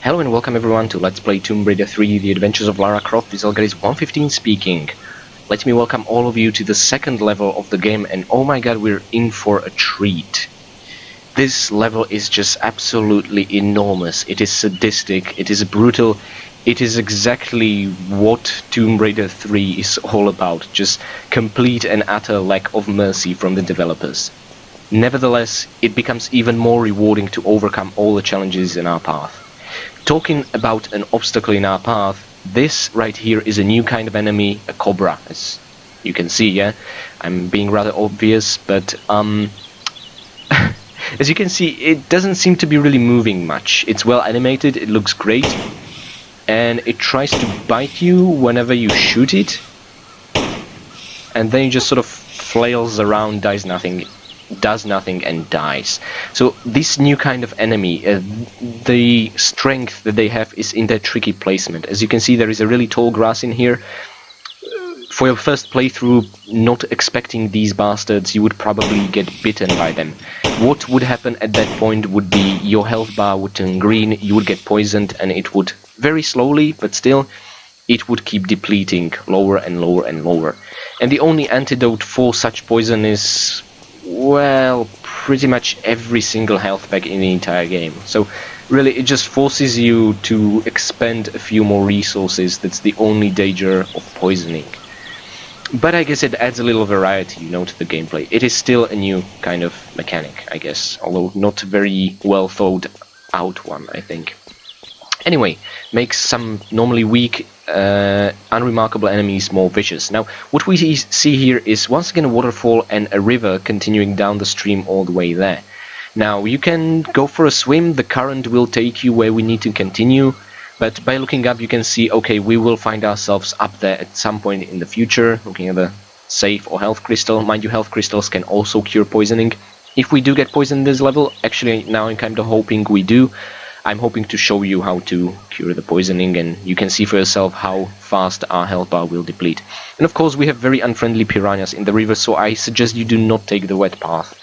Hello and welcome everyone to Let's Play Tomb Raider 3 The Adventures of Lara Croft. This is Algaris115 speaking. Let me welcome all of you to the second level of the game, and oh my god, we're in for a treat. This level is just absolutely enormous. It is sadistic, it is brutal, it is exactly what Tomb Raider 3 is all about. Just complete and utter lack of mercy from the developers. Nevertheless, it becomes even more rewarding to overcome all the challenges in our path. Talking about an obstacle in our path, this right here is a new kind of enemy, a cobra, as you can see, yeah? I'm being rather obvious, but as you can see, it doesn't seem to be really moving much. It's well animated, it looks great, and it tries to bite you whenever you shoot it, and then it just sort of flails around, does nothing and dies. So this new kind of enemy, the strength that they have is in their tricky placement. As you can see, there is a really tall grass in here. For your first playthrough, not expecting these bastards, you would probably get bitten by them. What would happen at that point would be your health bar would turn green, you would get poisoned, and it would very slowly, but still, it would keep depleting lower and lower and lower. And the only antidote for such poison is, well, pretty much every single health pack in the entire game. So really, it just forces you to expend a few more resources. That's the only danger of poisoning. But I guess it adds a little variety, you know, to the gameplay. It is still a new kind of mechanic, I guess, although not a very well thought out one, I think. Anyway, makes some normally weak, unremarkable enemies more vicious. Now, what we see here is once again a waterfall and a river continuing down the stream all the way there. Now, you can go for a swim, the current will take you where we need to continue, but by looking up you can see, okay, we will find ourselves up there at some point in the future, looking at the save or health crystal. Mind you, health crystals can also cure poisoning. If we do get poisoned in this level, actually now I'm kind of hoping we do. I'm hoping to show you how to cure the poisoning, and you can see for yourself how fast our health bar will deplete. And of course we have very unfriendly piranhas in the river, so I suggest you do not take the wet path.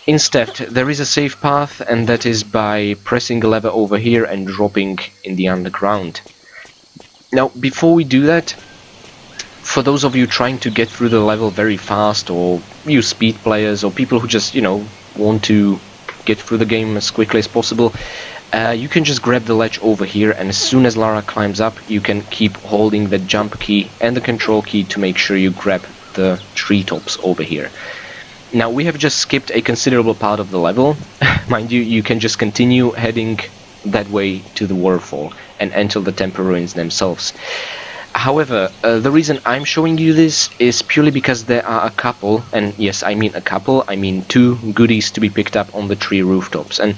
Instead, there is a safe path, and that is by pressing a lever over here and dropping in the underground. Now, before we do that, for those of you trying to get through the level very fast, or you speed players, or people who just, you know, want to get through the game as quickly as possible, you can just grab the ledge over here, and as soon as Lara climbs up, you can keep holding the jump key and the control key to make sure you grab the treetops over here. Now, we have just skipped a considerable part of the level. Mind you, you can just continue heading that way to the waterfall and enter the temple ruins themselves. However, the reason I'm showing you this is purely because there are a couple, and yes, I mean a couple, I mean two goodies to be picked up on the tree rooftops. And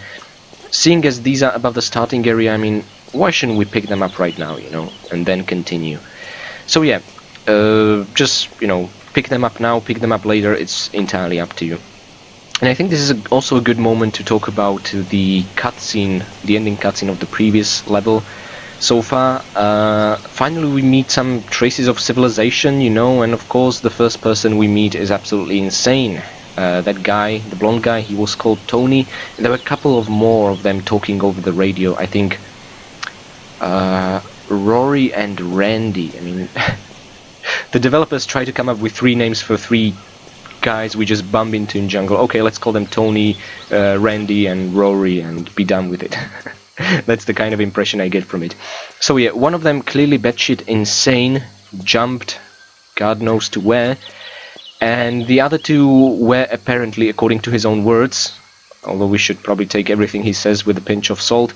seeing as these are above the starting area, I mean, why shouldn't we pick them up right now, you know, and then continue? So yeah, just, you know, pick them up now, pick them up later, it's entirely up to you. And I think this is also a good moment to talk about the cutscene, the ending cutscene of the previous level. So far, finally we meet some traces of civilization, you know, and of course the first person we meet is absolutely insane. That guy, the blonde guy, he was called Tony, and there were a couple of more of them talking over the radio. I think Rory and Randy. I mean, the developers try to come up with three names for three guys we just bump into in jungle. Okay, let's call them Tony, Randy and Rory and be done with it. That's the kind of impression I get from it. So yeah, one of them clearly batshit insane, jumped God knows to where, and the other two were apparently, according to his own words, although we should probably take everything he says with a pinch of salt,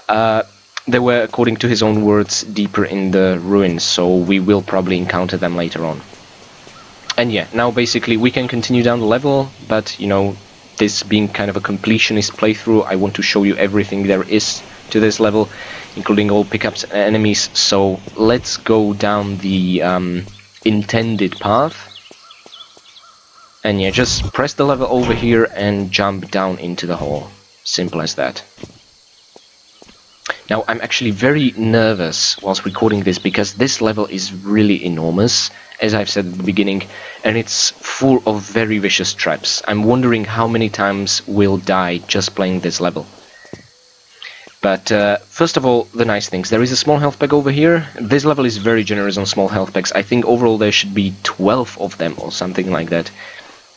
they were, according to his own words, deeper in the ruins, so we will probably encounter them later on. And yeah, now basically we can continue down the level, but you know, this being kind of a completionist playthrough, I want to show you everything there is to this level, including all pickups and enemies, so let's go down the intended path. And yeah, just press the lever over here and jump down into the hole. Simple as that. Now, I'm actually very nervous whilst recording this because this level is really enormous, as I've said at the beginning, and it's full of very vicious traps. I'm wondering how many times we'll die just playing this level. But first of all, the nice things. There is a small health pack over here. This level is very generous on small health packs. I think overall there should be 12 of them or something like that.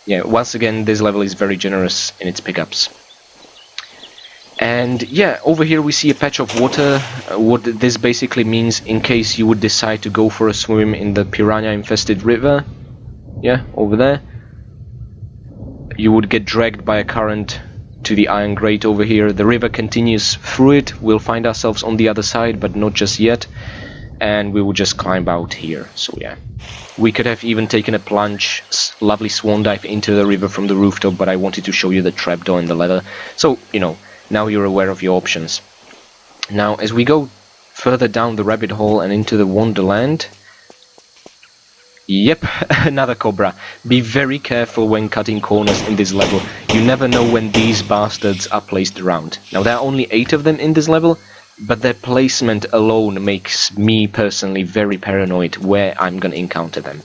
Yeah, once again, this level is very generous in its pickups. And yeah, over here we see a patch of water. What this basically means, in case you would decide to go for a swim in the piranha-infested river. Yeah, over there. You would get dragged by a current to the iron grate over here. The river continues through it. We'll find ourselves on the other side, but not just yet. And we will just climb out here. So yeah, we could have even taken a plunge, lovely swan dive into the river from the rooftop, but I wanted to show you the trapdoor in the leather. So, you know, now you're aware of your options. Now, as we go further down the rabbit hole and into the Wonderland... Yep, another cobra. Be very careful when cutting corners in this level. You never know when these bastards are placed around. Now, there are only 8 of them in this level, but their placement alone makes me personally very paranoid where I'm gonna encounter them.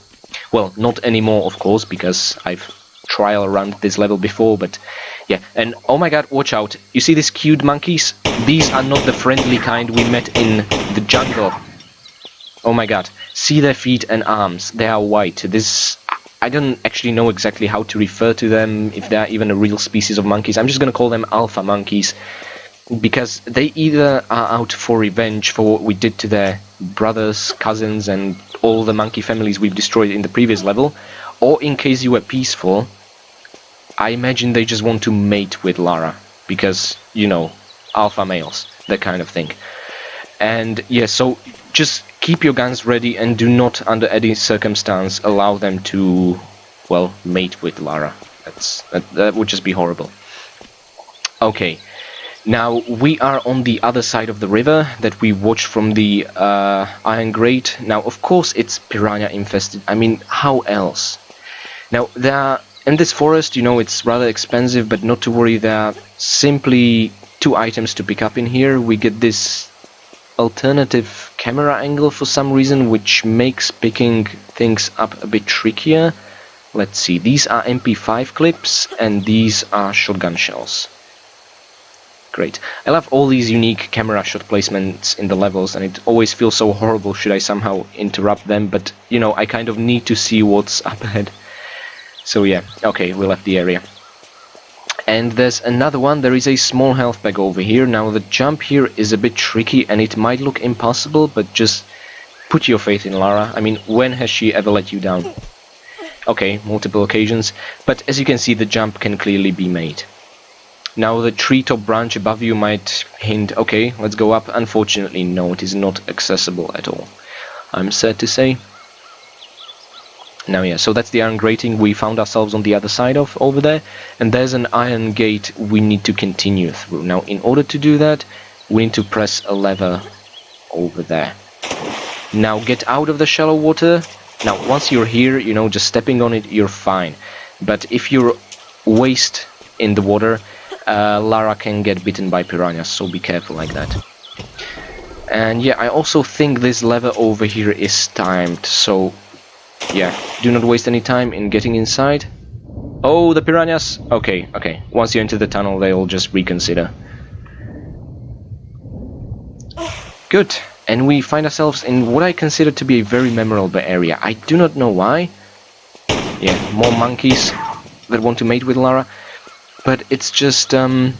Well, not anymore, of course, because I've trial run this level before, but yeah. And oh my god, watch out. You see these cute monkeys? These are not the friendly kind we met in the jungle. Oh my god. See their feet and arms. They are white. This... I don't actually know exactly how to refer to them, if they are even a real species of monkeys. I'm just gonna call them alpha monkeys, because they either are out for revenge for what we did to their brothers, cousins, and all the monkey families we've destroyed in the previous level, or in case you were peaceful, I imagine they just want to mate with Lara, because, you know, alpha males, that kind of thing. And yeah, so just keep your guns ready and do not, under any circumstance, allow them to, well, mate with Lara. That would just be horrible. Okay, now we are on the other side of the river that we watched from the iron grate. Now, of course, it's piranha infested. I mean, how else? Now, there are, in this forest, you know, it's rather expensive, but not to worry, there are simply 2 items to pick up in here. We get this alternative camera angle for some reason, which makes picking things up a bit trickier. Let's see, these are MP5 clips, and these are shotgun shells. Great. I love all these unique camera shot placements in the levels, and it always feels so horrible should I somehow interrupt them, but, you know, I kind of need to see what's up ahead. So yeah, okay, we left the area. And there's another one. There is a small health pack over here. Now, the jump here is a bit tricky, and it might look impossible, but just put your faith in Lara. I mean, when has she ever let you down? Okay, multiple occasions, but as you can see, the jump can clearly be made. Now, the treetop branch above you might hint, okay, let's go up. Unfortunately, no, it is not accessible at all, I'm sad to say. Now, yeah, so that's the iron grating we found ourselves on the other side of over there, and there's an iron gate we need to continue through. Now, in order to do that, we need to press a lever over there. Now, get out of the shallow water. Now, once you're here, you know, just stepping on it, you're fine. But if you're waist in the water, Lara can get bitten by piranhas, so be careful like that. And yeah, I also think this lever over here is timed, so yeah, do not waste any time in getting inside. Oh, the piranhas! Okay, okay. Once you enter the tunnel, they'll just reconsider. Good. And we find ourselves in what I consider to be a very memorable area. I do not know why. Yeah, more monkeys that want to mate with Lara. But it's just, I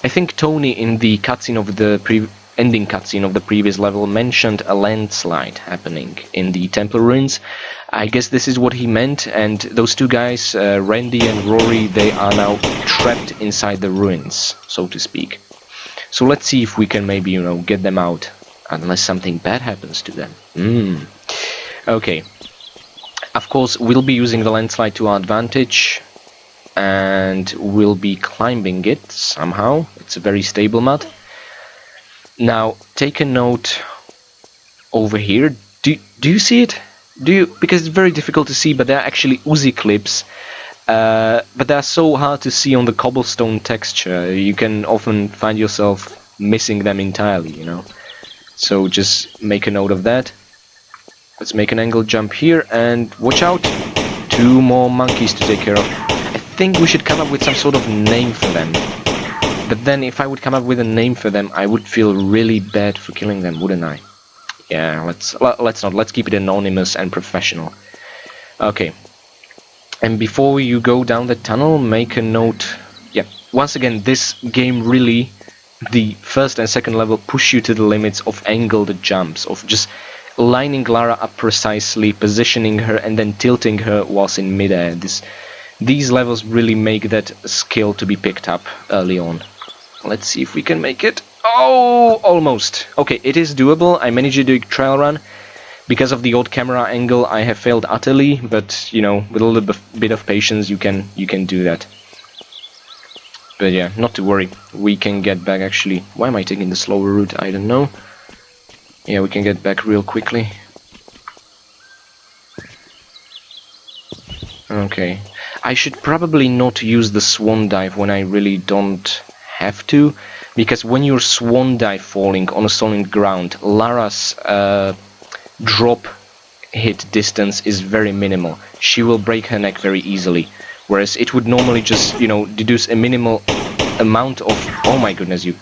think Tony in the cutscene of the ending cutscene of the previous level mentioned a landslide happening in the temple ruins. I guess this is what he meant, and those 2 guys, Randy and Rory, they are now trapped inside the ruins, so to speak. So let's see if we can maybe, you know, get them out, unless something bad happens to them. Okay. Of course, we'll be using the landslide to our advantage, and we'll be climbing it somehow. It's a very stable mud. Now, take a note over here. Do you see it? Because it's very difficult to see, but they're actually Uzi clips. But they're so hard to see on the cobblestone texture. You can often find yourself missing them entirely, you know. So just make a note of that. Let's make an angle jump here, and watch out! 2 more monkeys to take care of. I think we should come up with some sort of name for them. But then if I would come up with a name for them, I would feel really bad for killing them, wouldn't I? Yeah, let's not. Let's keep it anonymous and professional. Okay. And before you go down the tunnel, make a note. Yeah, once again, this game really, the first and second level push you to the limits of angled jumps, of just lining Lara up precisely, positioning her, and then tilting her whilst in midair. These levels really make that skill to be picked up early on. Let's see if we can make it. Oh, almost. Okay, it is doable. I managed to do a trial run. Because of the odd camera angle, I have failed utterly, but you know, with a little bit of patience, you can do that. But yeah, not to worry. We can get back. Actually, why am I taking the slower route? I don't know. Yeah, we can get back real quickly. Okay. I should probably not use the swan dive when I really don't have to, because when you're swan dive falling on a solid ground, Lara's drop hit distance is very minimal. She will break her neck very easily, whereas it would normally just, you know, deduce a minimal amount of... Oh my goodness, you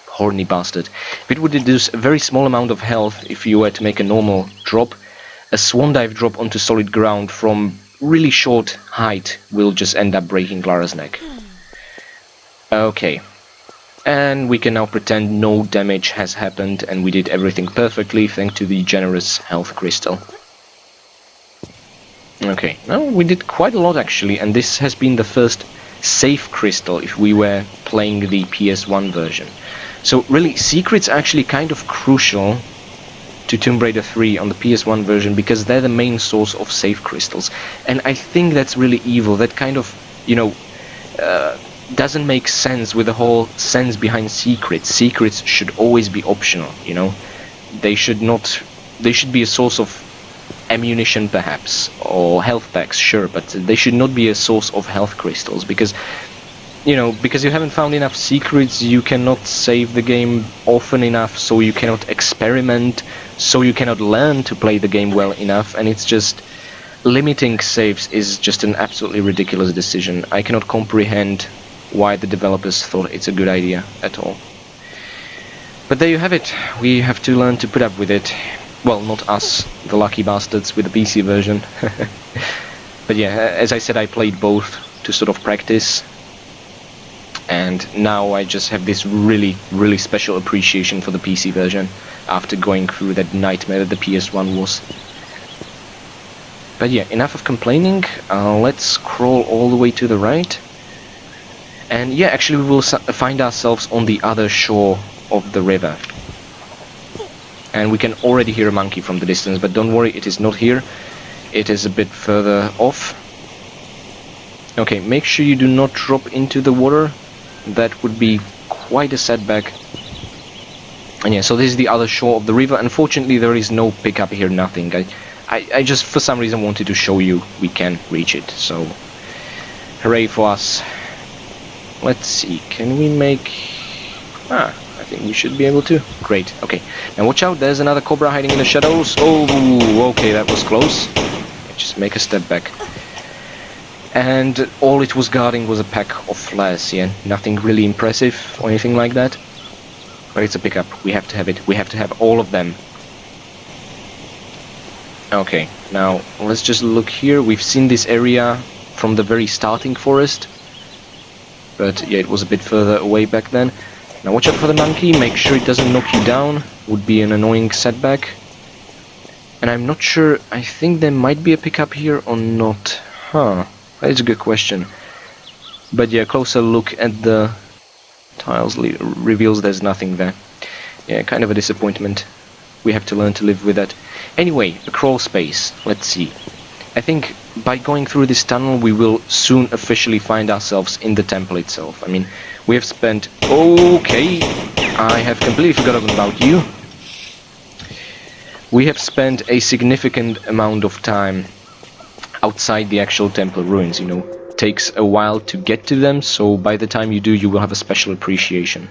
horny bastard. If it would deduce a very small amount of health if you were to make a normal drop, a swan dive drop onto solid ground from really short height will just end up breaking Lara's neck. Okay. And we can now pretend no damage has happened and we did everything perfectly thanks to the generous health crystal. Okay, now we did quite a lot actually, and this has been the first save crystal if we were playing the PS1 version. So really, secrets are actually kind of crucial to Tomb Raider 3 on the PS1 version because they're the main source of save crystals. And I think that's really evil. That kind of, you know, doesn't make sense with the whole sense behind secrets. Secrets should always be optional, you know. They should not... They should be a source of ammunition perhaps, or health packs, sure, but they should not be a source of health crystals because, you know, because you haven't found enough secrets, you cannot save the game often enough, so you cannot experiment, so you cannot learn to play the game well enough, and it's just... Limiting saves is just an absolutely ridiculous decision. I cannot comprehend why the developers thought it's a good idea at all. But there you have it. We have to learn to put up with it. Well, not us, the lucky bastards with the PC version. But yeah, as I said, I played both to sort of practice. And now I just have this really, really special appreciation for the PC version after going through that nightmare that the PS1 was. But yeah, enough of complaining. Let's scroll all the way to the right. And yeah, actually we will find ourselves on the other shore of the river. And we can already hear a monkey from the distance, but don't worry, it is not here. It is a bit further off. Okay, make sure you do not drop into the water. That would be quite a setback. And yeah, so this is the other shore of the river. Unfortunately, there is no pickup here, nothing. I just, for some reason, wanted to show you we can reach it, so... Hooray for us. Let's see, can we make... I think we should be able to. Great, okay. Now watch out, there's another cobra hiding in the shadows. Oh, okay, that was close. Just make a step back. And all it was guarding was a pack of flares, yeah? Nothing really impressive or anything like that. But it's a pickup, we have to have it. We have to have all of them. Okay, now let's just look here. We've seen this area from the very starting forest. But yeah, it was a bit further away back then. Now watch out for the monkey, make sure it doesn't knock you down. Would be an annoying setback. And I'm not sure, I think there might be a pickup here or not. Huh, that's a good question. But yeah, a closer look at the tiles reveals there's nothing there. Yeah, kind of a disappointment. We have to learn to live with that. Anyway, a crawl space. Let's see. I think by going through this tunnel we will soon officially find ourselves in the temple itself. I mean, we have spent... Okay, I have completely forgotten about you. We have spent a significant amount of time outside the actual temple ruins, you know. It takes a while to get to them, so by the time you do, you will have a special appreciation.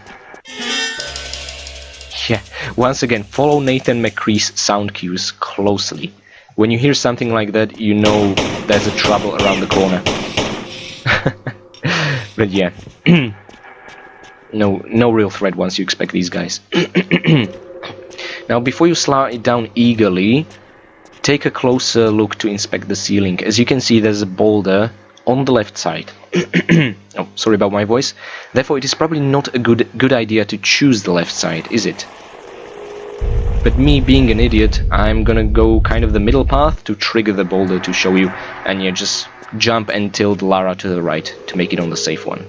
Yeah, once again, follow Nathan McCree's sound cues closely. When you hear something like that, you know there's a trouble around the corner. But yeah. no real threat once you expect these guys. Now, before you slide down eagerly, take a closer look to inspect the ceiling. As you can see, there's a boulder on the left side. Oh, sorry about my voice. Therefore, it is probably not a good idea to choose the left side, is it? But me being an idiot, I'm gonna go kind of the middle path to trigger the boulder to show you, and yeah, just jump and tilt Lara to the right to make it on the safe one.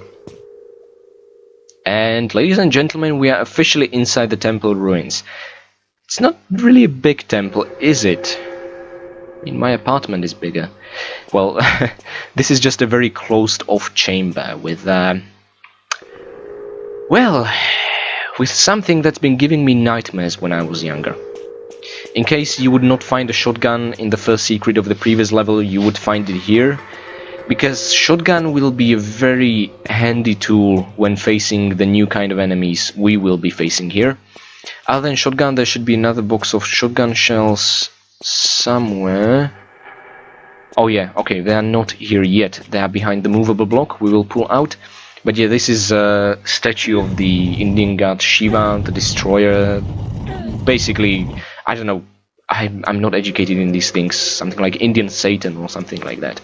And ladies and gentlemen, we are officially inside the temple ruins. It's not really a big temple, is it? I mean, my apartment is bigger. Well, this is just a very closed-off chamber with, well, with something that's been giving me nightmares when I was younger. In case you would not find a shotgun in the first secret of the previous level, you would find it here, because shotgun will be a very handy tool when facing the new kind of enemies we will be facing here. Other than shotgun, there should be another box of shotgun shells somewhere. Oh yeah, okay, they are not here yet. They are behind the movable block we will pull out. But yeah, this is a statue of the Indian god Shiva, the destroyer. Basically, I don't know, I'm not educated in these things. Something like Indian Satan or something like that.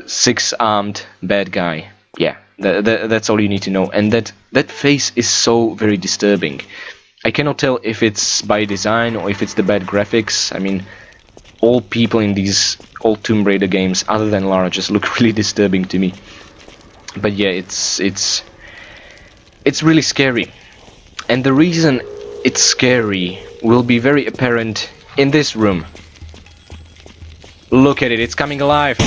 Six-armed bad guy. Yeah, that's all you need to know. And that face is so very disturbing. I cannot tell if it's by design or if it's the bad graphics. I mean, all people in these old Tomb Raider games, other than Lara, just look really disturbing to me. But yeah, it's really scary. And the reason it's scary will be very apparent in this room. Look at it, it's coming alive.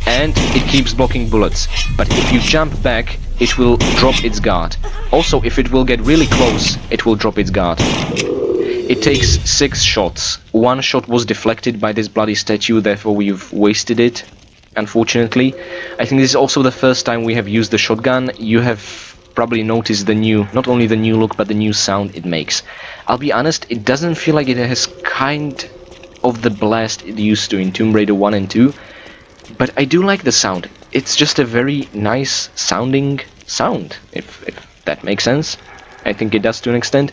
And it keeps blocking bullets. But if you jump back, it will drop its guard. Also, if it will get really close, it will drop its guard. It takes 6 shots. 1 shot was deflected by this bloody statue, therefore we've wasted it, unfortunately. I think this is also the first time we have used the shotgun. You have probably noticed the new, not only the new look, but the new sound it makes. I'll be honest, it doesn't feel like it has kind of the blast it used to in Tomb Raider 1 and 2, but I do like the sound. It's just a very nice sounding sound, if that makes sense. I think it does to an extent.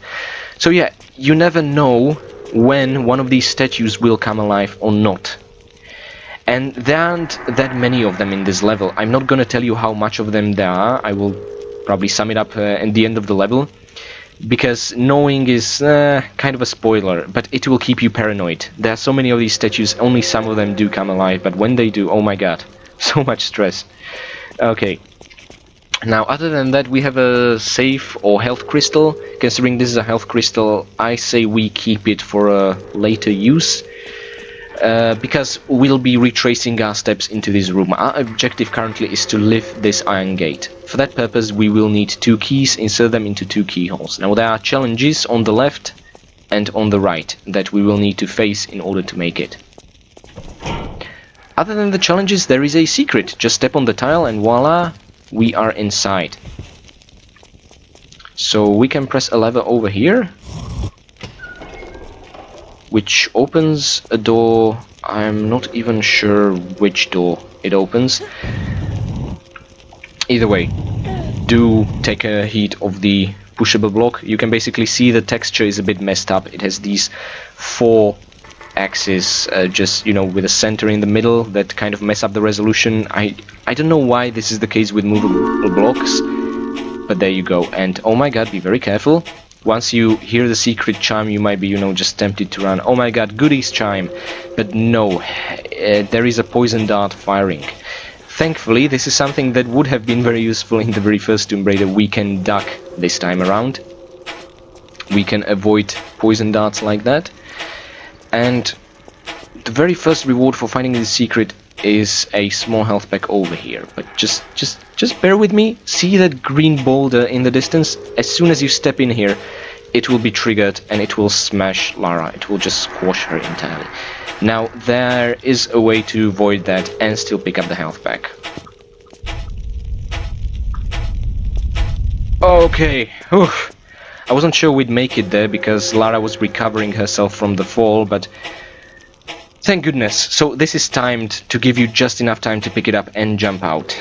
So yeah, you never know when one of these statues will come alive or not. And there aren't that many of them in this level. I'm not gonna tell you how much of them there are. I will probably sum it up at the end of the level, because knowing is kind of a spoiler, but it will keep you paranoid. There are so many of these statues, only some of them do come alive, but when they do, oh my god, so much stress. Okay. Now, other than that, we have a save or health crystal. Considering this is a health crystal, I say we keep it for a later use, because we'll be retracing our steps into this room. Our objective currently is to lift this iron gate. For that purpose, we will need 2 keys, insert them into 2 keyholes. Now, there are challenges on the left and on the right that we will need to face in order to make it. Other than the challenges, there is a secret. Just step on the tile and voila, we are inside. So we can press a lever over here, which opens a door. I'm not even sure which door it opens. Either way, do take a heat of the pushable block. You can basically see the texture is a bit messed up. It has these 4 axes, just, you know, with a center in the middle that kind of mess up the resolution. I don't know why this is the case with movable blocks, but there you go. And oh my god, be very careful. Once you hear the secret chime, you might be, you know, just tempted to run. Oh my god, goodies chime. But no, there is a poison dart firing. Thankfully, this is something that would have been very useful in the very first Tomb Raider. We can duck this time around. We can avoid poison darts like that. And the very first reward for finding this secret is a small health pack over here. But just bear with me. See that green boulder in the distance? As soon as you step in here, it will be triggered and it will smash Lara. It will just squash her entirely. Now, there is a way to avoid that and still pick up the health pack. Okay. Oof. I wasn't sure we'd make it there because Lara was recovering herself from the fall, but thank goodness. So this is timed to give you just enough time to pick it up and jump out.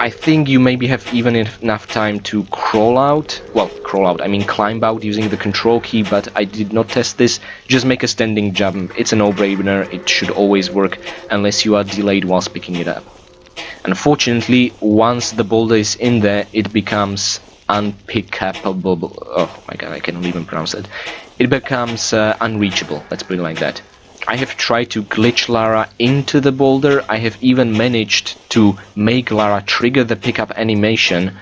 I think you maybe have even enough time to crawl out. Well, crawl out, I mean climb out using the control key, but I did not test this. Just make a standing jump. It's a no-brainer. It should always work unless you are delayed whilst picking it up. Unfortunately, once the boulder is in there, it becomes unpickable. Oh my god, I cannot even pronounce it. It becomes unreachable, let's put it like that. I have tried to glitch Lara into the boulder. I have even managed to make Lara trigger the pickup animation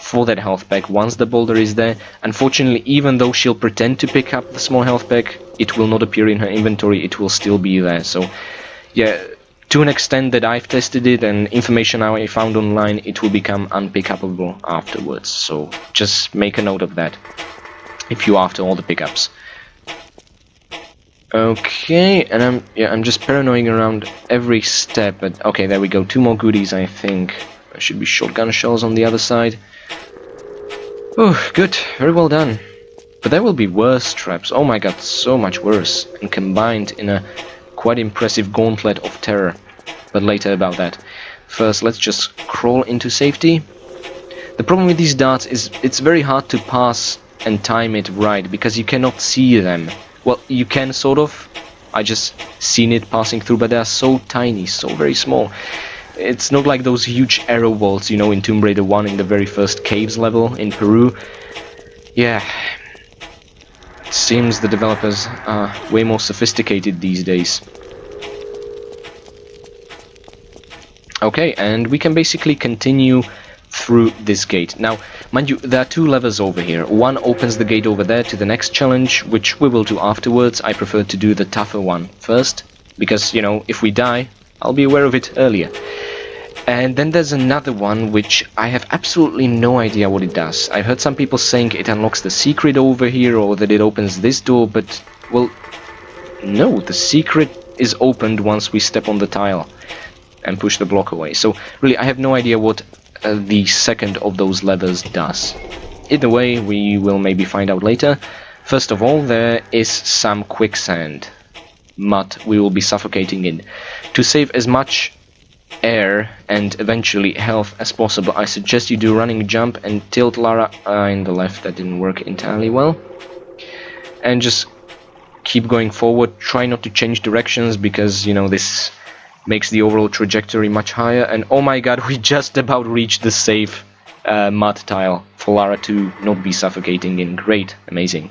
for that health pack once the boulder is there. Unfortunately, even though she'll pretend to pick up the small health pack, it will not appear in her inventory, it will still be there. So, yeah, to an extent that I've tested it and information I found online, it will become unpickable afterwards. So, just make a note of that if you're after all the pickups. Okay, and I'm just paranoid around every step, but okay, there we go. 2 more goodies, I think. There should be shotgun shells on the other side. Oh, good, very well done. But there will be worse traps. Oh my god, so much worse, and combined in a quite impressive gauntlet of terror. But later about that. First, let's just crawl into safety. The problem with these darts is it's very hard to pass and time it right, because you cannot see them. Well, you can sort of. I just seen it passing through, but they are so tiny, so very small. It's not like those huge arrow bolts, you know, in Tomb Raider 1 in the very first caves level in Peru. Yeah. It seems the developers are way more sophisticated these days. Okay, and we can basically continue through this gate. Now, mind you, there are 2 levers over here. One opens the gate over there to the next challenge, which we will do afterwards. I prefer to do the tougher one first, because, you know, if we die, I'll be aware of it earlier. And then there's another one, which I have absolutely no idea what it does. I've heard some people saying it unlocks the secret over here, or that it opens this door, but, well, no, the secret is opened once we step on the tile and push the block away. So, really, I have no idea what the second of those levers does. Either way, we will maybe find out later. First of all, there is some quicksand, mud we will be suffocating in. To save as much air and eventually health as possible, I suggest you do running jump and tilt Lara in the left. That didn't work entirely well. And just keep going forward. Try not to change directions, because, you know, this makes the overall trajectory much higher. And oh my god, we just about reached the safe mud tile for Lara to not be suffocating in. Great, amazing.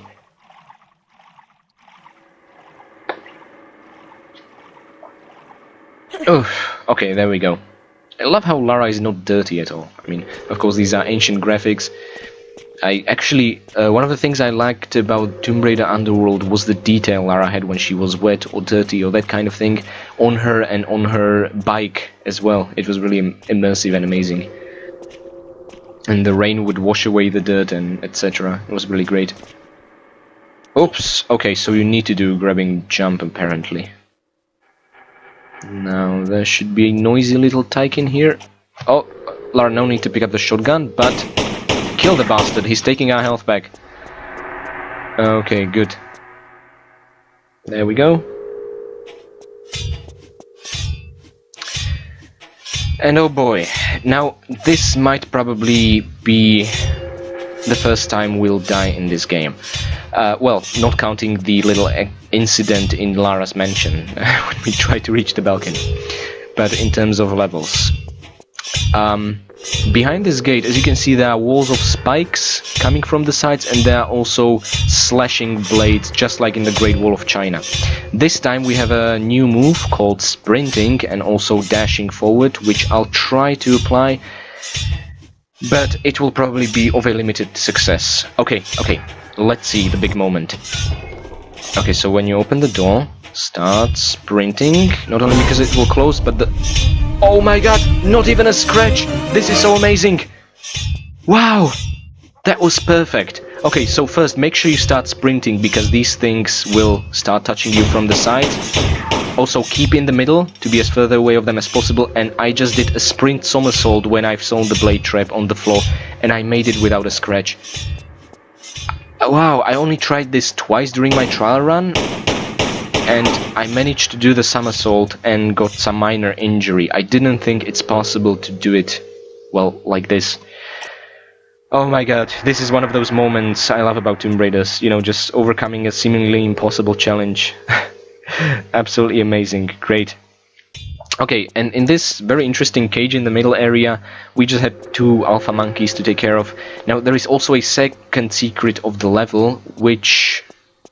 Oh, okay, there we go. I love how Lara is not dirty at all. I mean, of course, these are ancient graphics. I actually, one of the things I liked about Tomb Raider Underworld was the detail Lara had when she was wet or dirty or that kind of thing on her and on her bike as well. It was really immersive and amazing. And the rain would wash away the dirt and etc. It was really great. Oops, okay, so you need to do grabbing jump apparently. Now, there should be a noisy little tyke in here. Oh, Lara, no need to pick up the shotgun, but kill the bastard, he's taking our health back. Okay, good. There we go. And oh boy, now this might probably be the first time we'll die in this game. Well, not counting the little incident in Lara's mansion when we try to reach the balcony. But in terms of levels. Behind this gate, as you can see, there are walls of spikes coming from the sides, and there are also slashing blades, just like in the Great Wall of China. This time we have a new move called sprinting and also dashing forward, which I'll try to apply, but it will probably be of a limited success. Okay, let's see the big moment. Okay, so when you open the door, start sprinting, not only because it will close, but the... Oh my god, not even a scratch! This is so amazing! Wow! That was perfect! Okay, so first make sure you start sprinting, because these things will start touching you from the sides. Also keep in the middle to be as further away of them as possible, and I just did a sprint somersault when I've saw the blade trap on the floor, and I made it without a scratch. Wow, I only tried this twice during my trial run, and I managed to do the somersault and got some minor injury. I didn't think it's possible to do it well, like this. Oh my god, this is one of those moments I love about Tomb Raiders, you know, just overcoming a seemingly impossible challenge. Absolutely amazing, great. Okay, and in this very interesting cage in the middle area, we just had 2 alpha monkeys to take care of. Now, there is also a second secret of the level, which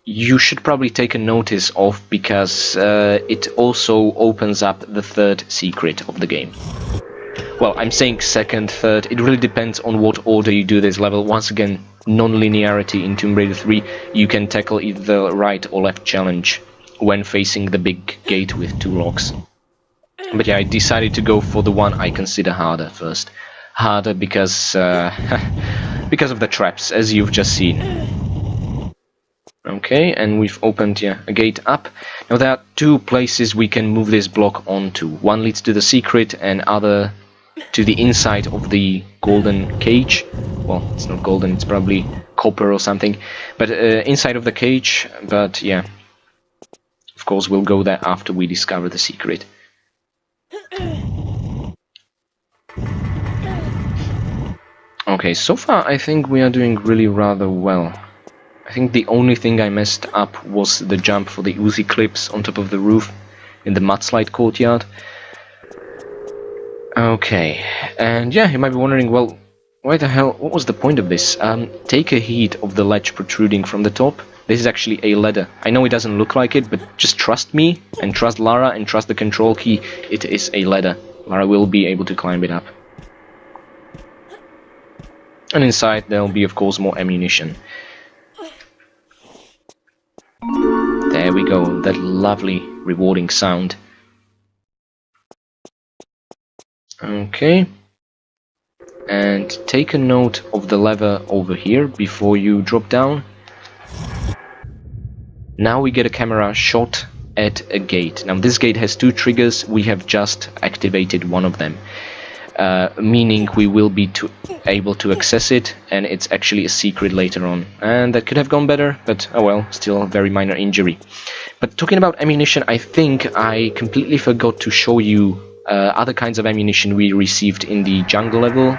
you should probably take a notice of, because it also opens up the 3rd secret of the game. Well, I'm saying second, third, it really depends on what order you do this level. Once again, non-linearity in Tomb Raider 3, you can tackle either the right or left challenge when facing the big gate with 2 locks. But yeah, I decided to go for the one I consider harder first. Harder because because of the traps, as you've just seen. Okay, and we've opened, yeah, a gate up. Now there are 2 places we can move this block onto. One leads to the secret and other to the inside of the golden cage. Well, it's not golden, it's probably copper or something. But inside of the cage, but yeah. Of course, we'll go there after we discover the secret. Okay, so far I think we are doing really rather well. I think the only thing I messed up was the jump for the Uzi clips on top of the roof in the mudslide courtyard. Okay, and yeah, you might be wondering, well, why the hell, what was the point of this? Take a heat of the ledge protruding from the top. This is actually a ladder. I know it doesn't look like it, but just trust me, and trust Lara, and trust the control key. It is a ladder. Lara will be able to climb it up. And inside there'll be, of course, more ammunition. There we go, that lovely, rewarding sound. Okay. And take a note of the lever over here before you drop down. Now we get a camera shot at a gate. Now this gate has 2 triggers, we have just activated one of them. Meaning we will be able to access it, and it's actually a secret later on. And that could have gone better, but oh well, still a very minor injury. But talking about ammunition, I think I completely forgot to show you other kinds of ammunition we received in the jungle level,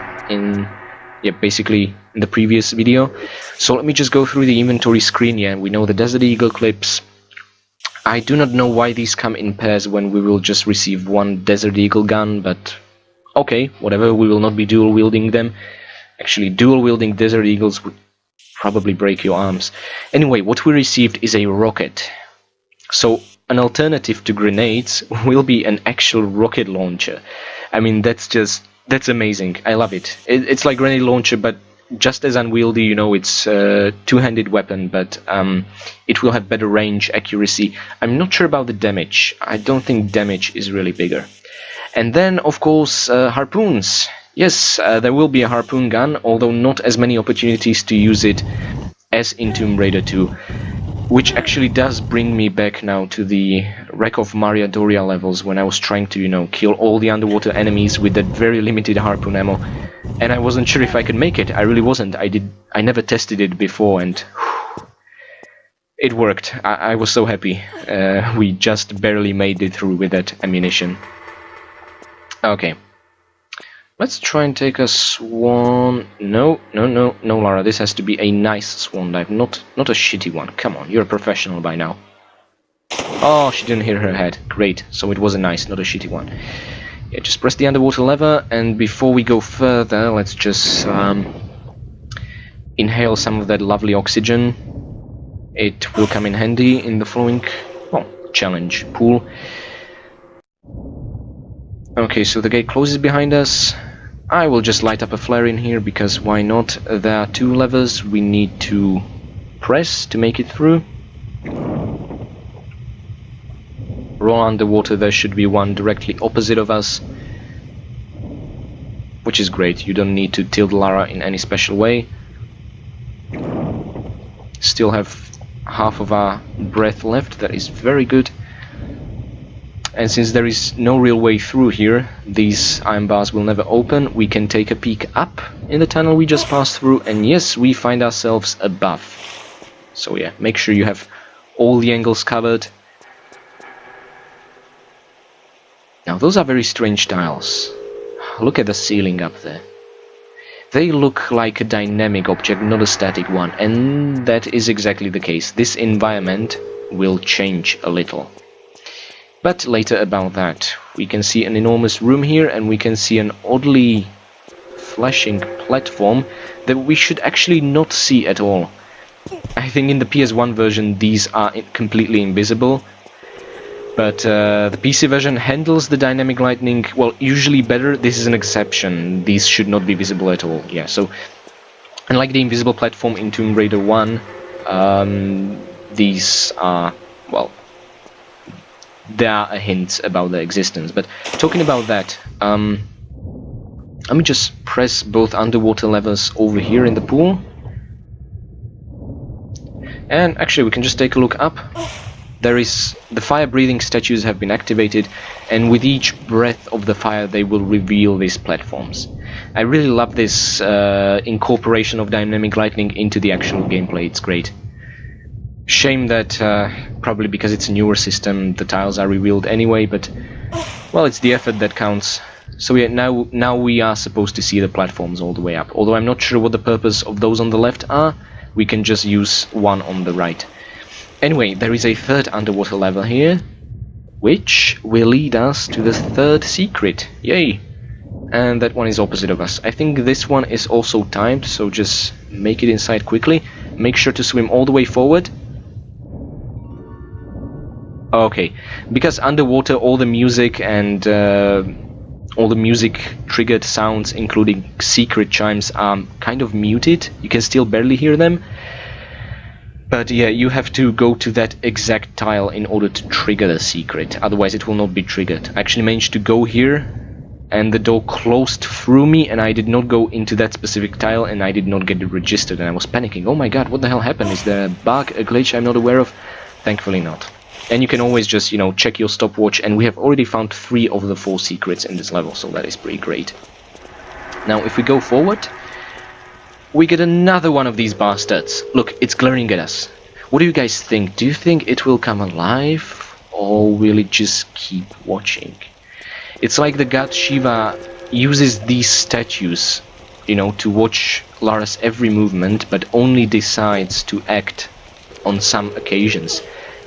basically in the previous video. So let me just go through the inventory screen. Yeah, we know the Desert Eagle clips. I do not know why these come in pairs when we will just receive one Desert Eagle gun, but okay, whatever, we will not be dual wielding them. Actually, dual wielding Desert Eagles would probably break your arms. Anyway, what we received is a rocket. So an alternative to grenades will be an actual rocket launcher. I mean, that's amazing. I love it. It's like grenade launcher, but just as unwieldy. You know, it's a 2-handed weapon, but it will have better range, accuracy. I'm not sure about the damage. I don't think damage is really bigger. And then, of course, harpoons. Yes, there will be a harpoon gun, although not as many opportunities to use it as in Tomb Raider 2. Which actually does bring me back now to the Wreck of Maria Doria levels, when I was trying to, you know, kill all the underwater enemies with that very limited harpoon ammo. And I wasn't sure if I could make it. I really wasn't. I never tested it before, and it worked. I was so happy. We just barely made it through with that ammunition. Okay. Let's try and take a swan. No, Lara. This has to be a nice swan dive, not a shitty one. Come on, you're a professional by now. Oh, she didn't hit her head. Great. So it was a nice, not a shitty one. Yeah, just press the underwater lever, and before we go further, let's just inhale some of that lovely oxygen. It will come in handy in the following, well, challenge pool. Okay, so the gate closes behind us. I will just light up a flare in here, because why not? There are 2 levers we need to press to make it through. Roll underwater, there should be one directly opposite of us. Which is great, you don't need to tilt Lara in any special way. Still have half of our breath left, that is very good. And since there is no real way through here, these iron bars will never open, we can take a peek up in the tunnel we just passed through, and yes, we find ourselves above. So yeah, make sure you have all the angles covered. Now those are very strange tiles. look at the ceiling up there. They look like a dynamic object, not a static one, and that is exactly the case. This environment will change a little. But later about that. We can see an enormous room here, and we can see an oddly flashing platform that we should actually not see at all. I think in the PS1 version these are completely invisible, but the PC version handles the dynamic lightning, well, usually better. This is an exception. These should not be visible at all. Yeah, so unlike the invisible platform in Tomb Raider 1, these are, well, there are a hint about their existence. But talking about that, let me just press both underwater levers over here in the pool. And actually we can just take a look up. There is, the fire-breathing statues have been activated, and with each breath of the fire they will reveal these platforms. I really love this incorporation of dynamic lightning into the actual gameplay. It's great. Shame that, probably because it's a newer system, the tiles are revealed anyway, but, well, it's the effort that counts. So yeah, now we are supposed to see the platforms all the way up. Although I'm not sure what the purpose of those on the left are, we can just use one on the right. Anyway, there is a third underwater level here, which will lead us to the third secret. Yay! And that one is opposite of us. I think this one is also timed, so just make it inside quickly. Make sure to swim all the way forward. Okay, because underwater all the music and all the music triggered sounds, including secret chimes, are kind of muted. You can still barely hear them. But yeah, you have to go to that exact tile in order to trigger the secret, otherwise it will not be triggered. I actually managed to go here, and the door closed through me, and I did not go into that specific tile, and I did not get it registered, and I was panicking. Oh my god, what the hell happened? Is there a bug, a glitch I'm not aware of? Thankfully not. And you can always just, you know, check your stopwatch, and we have already found 3 of the 4 secrets in this level, so that is pretty great. Now, if we go forward, we get another one of these bastards. Look, it's glaring at us. What do you guys think? Do you think it will come alive, or will it just keep watching? It's like the god Shiva uses these statues, you know, to watch Lara's every movement, but only decides to act on some occasions.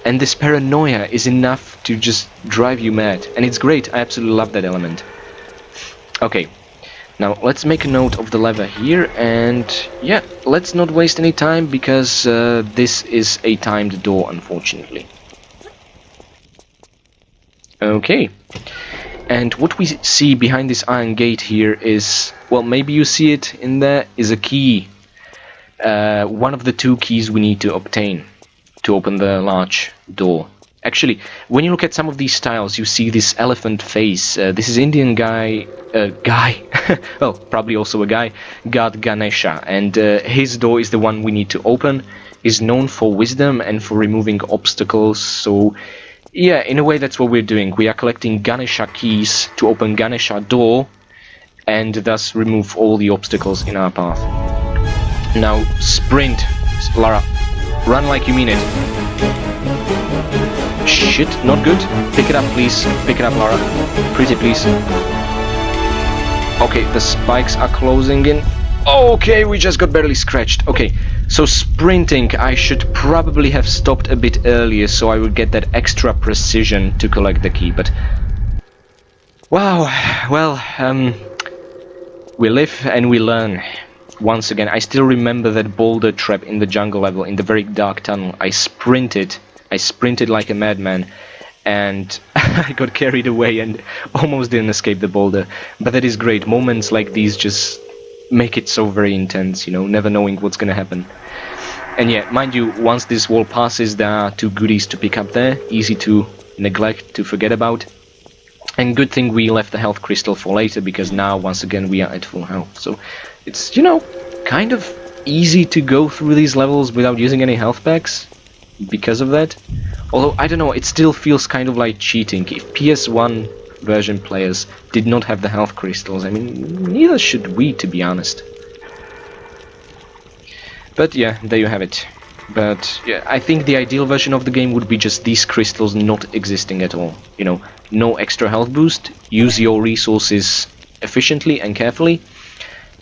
And this paranoia is enough to just drive you mad. And it's great, I absolutely love that element. Okay. Now, let's make a note of the lever here, and yeah, let's not waste any time, because this is a timed door, unfortunately. Okay, and what we see behind this iron gate here is, well, maybe you see it in there, is a key. One of the 2 keys we need to obtain to open the large door. Actually, when you look at some of these tiles, you see this elephant face. This is Indian guy, well, probably also a guy, god Ganesha, and his door is the one we need to open. Is known for wisdom and for removing obstacles, so yeah, in a way that's what we're doing. We are collecting Ganesha keys to open Ganesha door, and thus remove all the obstacles in our path. Now, sprint, Lara. Run like you mean it. Shit, not good. Pick it up, please. Pick it up, Lara. Pretty please. Okay, the spikes are closing in. Okay, we just got barely scratched. Okay, so sprinting, I should probably have stopped a bit earlier so I would get that extra precision to collect the key, but... Wow, well, we live and we learn. Once again, I still remember that boulder trap in the jungle level, in the very dark tunnel. I sprinted like a madman, and I got carried away and almost didn't escape the boulder. But that is great. Moments like these just make it so very intense, you know, never knowing what's gonna happen. And yeah, mind you, once this wall passes, there are 2 goodies to pick up there, easy to neglect, to forget about. And good thing we left the health crystal for later, because now, once again, we are at full health. So it's, you know, kind of easy to go through these levels without using any health packs because of that. Although, I don't know, it still feels kind of like cheating. If PS1 version players did not have the health crystals, I mean, neither should we, to be honest. But yeah, there you have it. But yeah, I think the ideal version of the game would be just these crystals not existing at all. You know, no extra health boost, use your resources efficiently and carefully,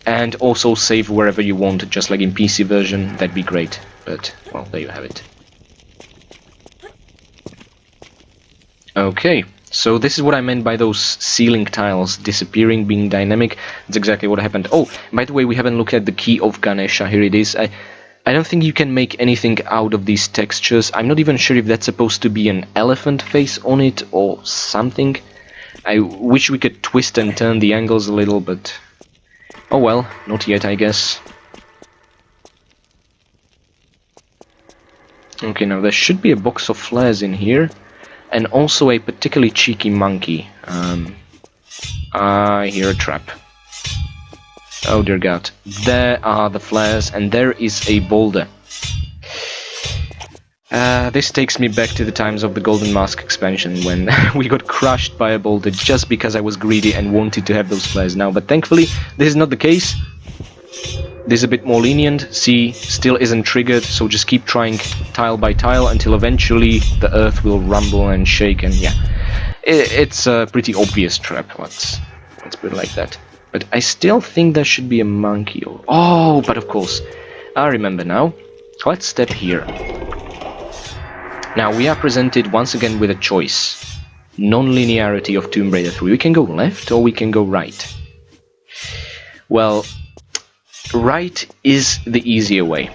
and also save wherever you want, just like in PC version. That'd be great. But, well, there you have it. Okay, so this is what I meant by those ceiling tiles disappearing, being dynamic. That's exactly what happened. Oh, by the way, we haven't looked at the key of Ganesha. Here it is. I don't think you can make anything out of these textures. I'm not even sure if that's supposed to be an elephant face on it or something. I wish we could twist and turn the angles a little, but... oh well, not yet, I guess. Okay, now there should be a box of flares in here. And also a particularly cheeky monkey. I hear a trap. Oh dear God. There are the flares, and there is a boulder. This takes me back to the times of the Golden Mask expansion, when we got crushed by a boulder just because I was greedy and wanted to have those flares now. But thankfully, this is not the case. This is a bit more lenient. See, still isn't triggered, so just keep trying tile by tile until eventually the earth will rumble and shake, and yeah. It's a pretty obvious trap, let's put it like that. But I still think there should be a monkey. Oh, but of course, I remember now. Let's step here. Now we are presented once again with a choice. Non-linearity of Tomb Raider 3. We can go left or we can go right. Well, right is the easier way.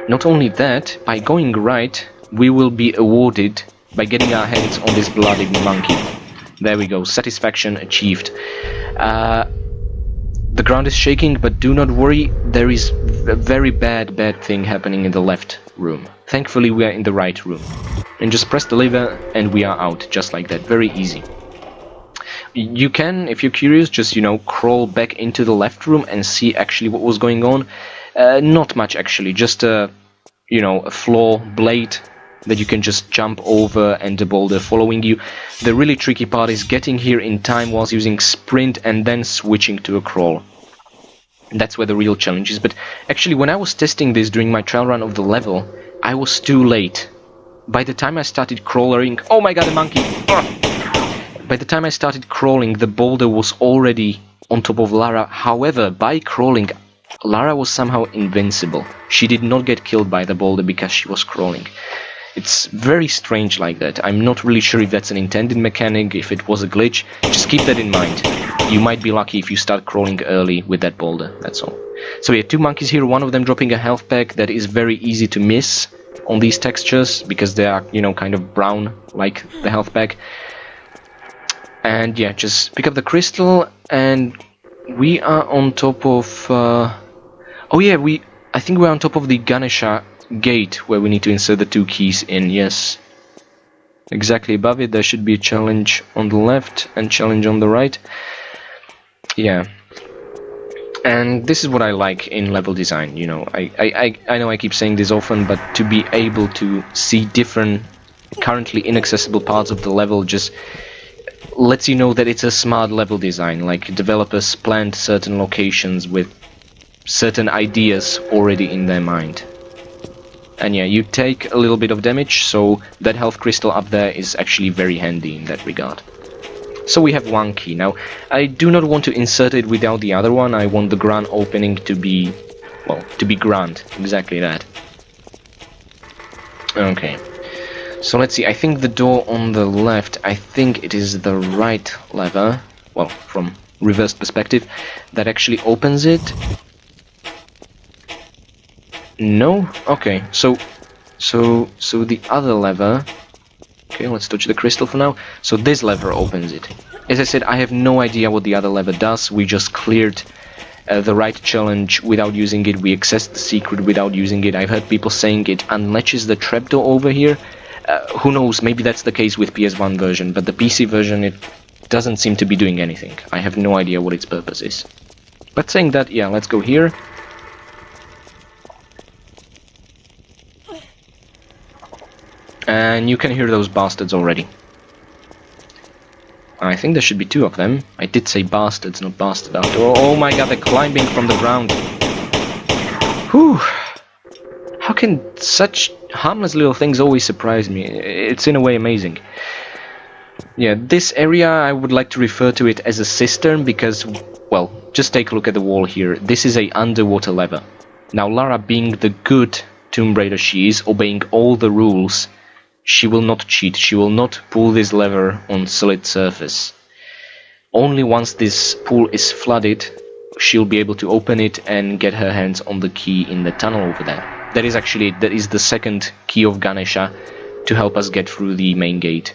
Not only that, by going right, we will be awarded by getting our hands on this bloody monkey. There we go, satisfaction achieved. The ground is shaking, but do not worry, there is a very bad thing happening in the left room. Thankfully we are in the right room. And just press the lever and we are out, just like that, very easy. You can, if you're curious, just, you know, crawl back into the left room and see actually what was going on. Not much actually, just a, you know, a floor blade that you can just jump over and the boulder following you. The really tricky part is getting here in time whilst using sprint and then switching to a crawl. That's where the real challenge is. But actually, when I was testing this during my trial run of the level, I was too late. By the time I started crawling... oh my god, a monkey! By the time I started crawling, the boulder was already on top of Lara. However, by crawling, Lara was somehow invincible. She did not get killed by the boulder because she was crawling. It's very strange like that. I'm not really sure if that's an intended mechanic, if it was a glitch. Just keep that in mind. You might be lucky if you start crawling early with that boulder, that's all. So yeah, two monkeys here, one of them dropping a health pack that is very easy to miss on these textures, because they are, you know, kind of brown, like the health pack. And yeah, just pick up the crystal, and we are on top of... oh yeah, I think we're on top of the Ganesha gate, where we need to insert the two keys in, yes. Exactly above it, there should be a challenge on the left and challenge on the right. Yeah. And this is what I like in level design, you know. I know I keep saying this often, but to be able to see different, currently inaccessible parts of the level just lets you know that it's a smart level design. Like, developers planned certain locations with certain ideas already in their mind. And yeah, you take a little bit of damage, so that health crystal up there is actually very handy in that regard. So we have one key. Now, I do not want to insert it without the other one. I want the grand opening to be, well, to be grand. Exactly that. Okay. So let's see. I think the door on the left, I think it is the right lever, well, from reversed perspective, that actually opens it. No? Okay. So the other lever... Okay, let's touch the crystal for now. So this lever opens it. As I said, I have no idea what the other lever does. We just cleared the right challenge without using it. We accessed the secret without using it. I've heard people saying it unlatches the trapdoor over here. Who knows, maybe that's the case with PS1 version, but the PC version, it doesn't seem to be doing anything. I have no idea what its purpose is. But saying that, yeah, let's go here. And you can hear those bastards already. I think there should be two of them. I did say bastards, not bastard after all. Oh my god, they're climbing from the ground. Whew. How can such harmless little things always surprise me? It's in a way amazing. Yeah, this area I would like to refer to it as a cistern because, well, just take a look at the wall here. This is a underwater lever. Now Lara, being the good Tomb Raider she is, obeying all the rules, she will not cheat. She will not pull this lever on solid surface. Only once this pool is flooded, she'll be able to open it and get her hands on the key in the tunnel over there. That is the second key of Ganesha to help us get through the main gate.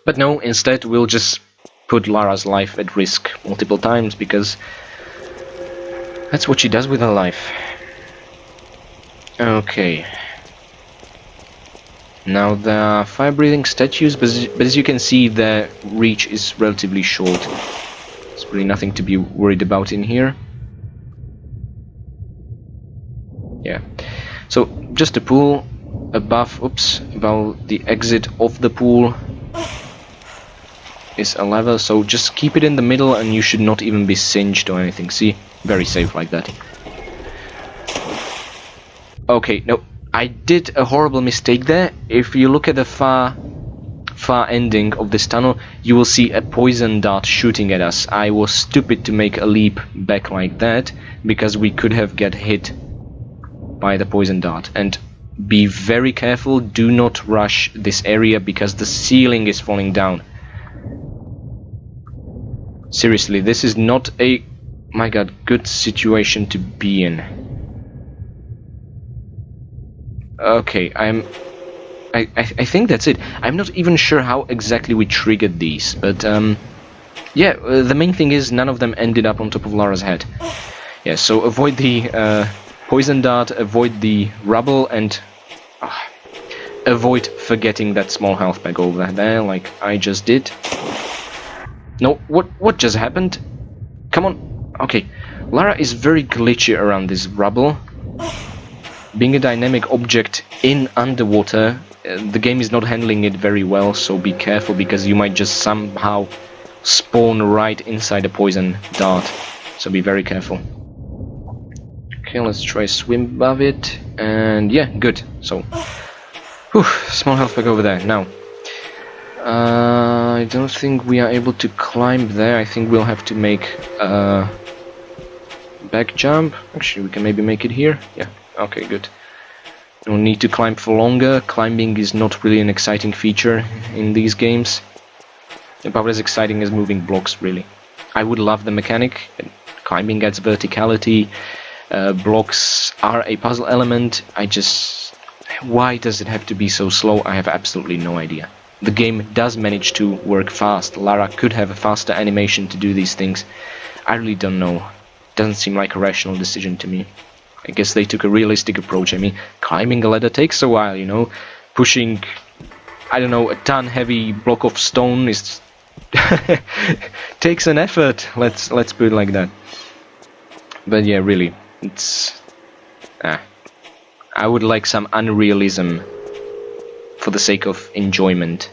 But no, instead we'll just put Lara's life at risk multiple times because that's what she does with her life. Okay. Now there are fire-breathing statues, but as you can see, their reach is relatively short. There's really nothing to be worried about in here. Yeah. So just a pool above the exit of the pool is a lever, so just keep it in the middle and you should not even be singed or anything. See? Very safe like that. Okay, no, I did a horrible mistake there. If you look at the far ending of this tunnel, you will see a poison dart shooting at us. I was stupid to make a leap back like that, because we could have get hit by the poison dart. And be very careful, do not rush this area, because the ceiling is falling down. Seriously, this is not a, my god, good situation to be in. Okay, I think that's it. I'm not even sure how exactly we triggered these, but yeah, the main thing is none of them ended up on top of Lara's head. Yeah, so avoid the poison dart, avoid the rubble, and avoid forgetting that small health bag over there, like I just did. No, what just happened? Come on. Okay, Lara is very glitchy around this rubble. Being a dynamic object in underwater, the game is not handling it very well, so be careful, because you might just somehow spawn right inside a poison dart. So be very careful. Okay, let's try swim above it, and yeah, good. So, whew, small health pack over there. Now, I don't think we are able to climb there. I think we'll have to make a back jump. Actually, we can maybe make it here. Yeah. Okay, good. No need to climb for longer. Climbing is not really an exciting feature in these games. About as exciting as moving blocks, really. I would love the mechanic. Climbing adds verticality. Blocks are a puzzle element. Why does it have to be so slow? I have absolutely no idea. The game does manage to work fast. Lara could have a faster animation to do these things. I really don't know. Doesn't seem like a rational decision to me. I guess they took a realistic approach. I mean, climbing a ladder takes a while, you know. Pushing, I don't know, a ton heavy block of stone is takes an effort. Let's put it like that. But yeah, really, it's I would like some unrealism for the sake of enjoyment.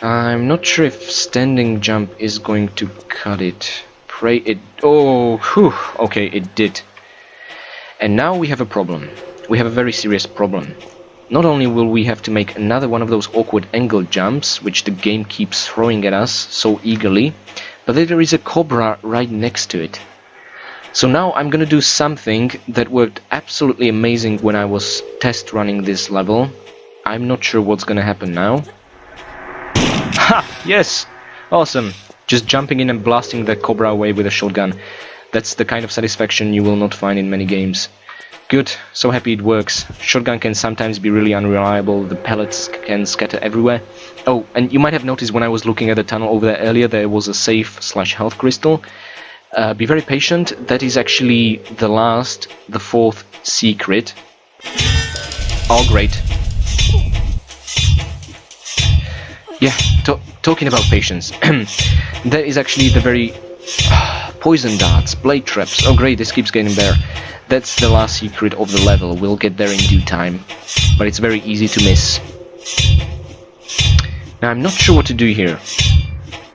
I'm not sure if standing jump is going to cut it. Pray it. Oh, whew, okay, it did. And now we have a problem. We have a very serious problem. Not only will we have to make another one of those awkward angle jumps, which the game keeps throwing at us so eagerly, but there is a cobra right next to it. So now I'm gonna do something that worked absolutely amazing when I was test running this level. I'm not sure what's gonna happen now. Ha! Yes! Awesome! Just jumping in and blasting the cobra away with a shotgun. That's the kind of satisfaction you will not find in many games. Good, so happy it works. Shotgun can sometimes be really unreliable, the pellets can scatter everywhere. Oh, and you might have noticed when I was looking at the tunnel over there earlier, there was a safe/health crystal. Be very patient, that is actually the fourth secret. Oh, great. Yeah, talking about patience. That is actually the very poison darts, blade traps. Oh great, this keeps getting better. That's the last secret of the level. We'll get there in due time, but it's very easy to miss. Now I'm not sure what to do here.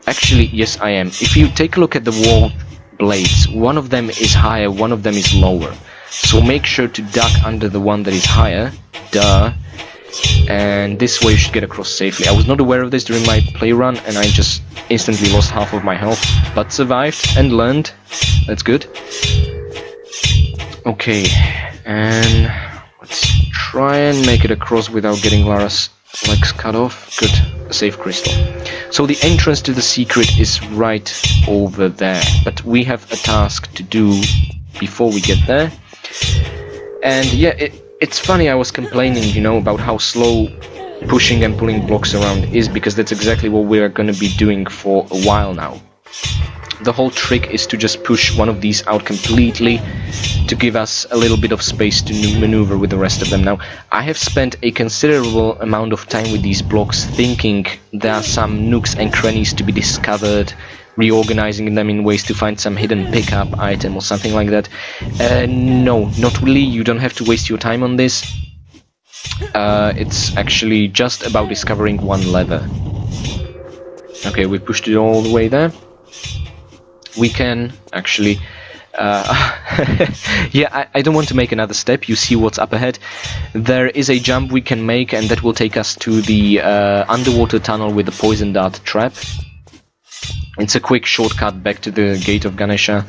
Actually, yes I am. If you take a look at the wall blades, one of them is higher, one of them is lower. So make sure to duck under the one that is higher. Duh. And this way you should get across safely. I was not aware of this during my play run, and I just instantly lost half of my health, but survived and learned. That's good. Okay, and let's try and make it across without getting Lara's legs cut off. Good, a safe crystal. So the entrance to the secret is right over there, but we have a task to do before we get there. And yeah, it's funny, I was complaining, you know, about how slow pushing and pulling blocks around is, because that's exactly what we're going to be doing for a while now. The whole trick is to just push one of these out completely to give us a little bit of space to maneuver with the rest of them. Now, I have spent a considerable amount of time with these blocks thinking there are some nooks and crannies to be discovered, reorganizing them in ways to find some hidden pickup item or something like that. No, not really. You don't have to waste your time on this. It's actually just about discovering one lever. Okay, we pushed it all the way there. We can actually... yeah, I don't want to make another step. You see what's up ahead. There is a jump we can make, and that will take us to the underwater tunnel with the poison dart trap. It's a quick shortcut back to the Gate of Ganesha.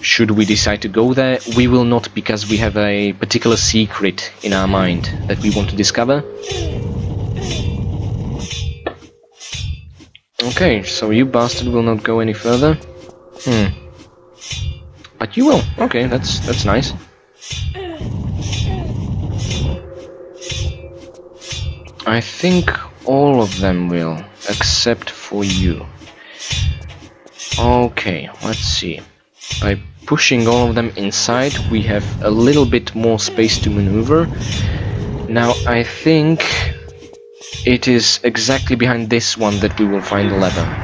Should we decide to go there, we will not, because we have a particular secret in our mind that we want to discover. Okay, so you bastard will not go any further. But you will. Okay, that's nice. I think all of them will, except for you. Okay, let's see. By pushing all of them inside, we have a little bit more space to maneuver. Now, I think it is exactly behind this one that we will find the lever.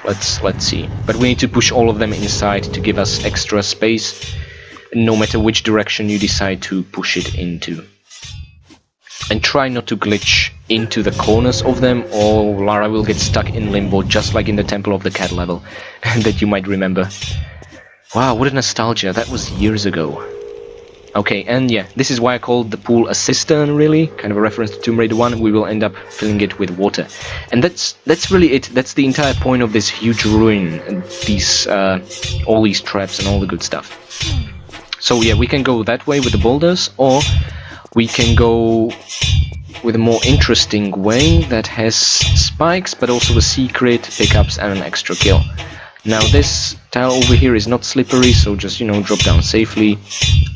Let's see. But we need to push all of them inside to give us extra space, no matter which direction you decide to push it into. And try not to glitch into the corners of them, or Lara will get stuck in limbo, just like in the Temple of the Cat level that you might remember. Wow, what a nostalgia, that was years ago. Okay, and yeah, this is why I called the pool a cistern, really, kind of a reference to Tomb Raider 1. We will end up filling it with water. And that's really it. That's the entire point of this huge ruin, and these all these traps and all the good stuff. So yeah, we can go that way with the boulders, or we can go with a more interesting way that has spikes, but also a secret, pickups, and an extra kill. Now this tile over here is not slippery, so just, you know, drop down safely,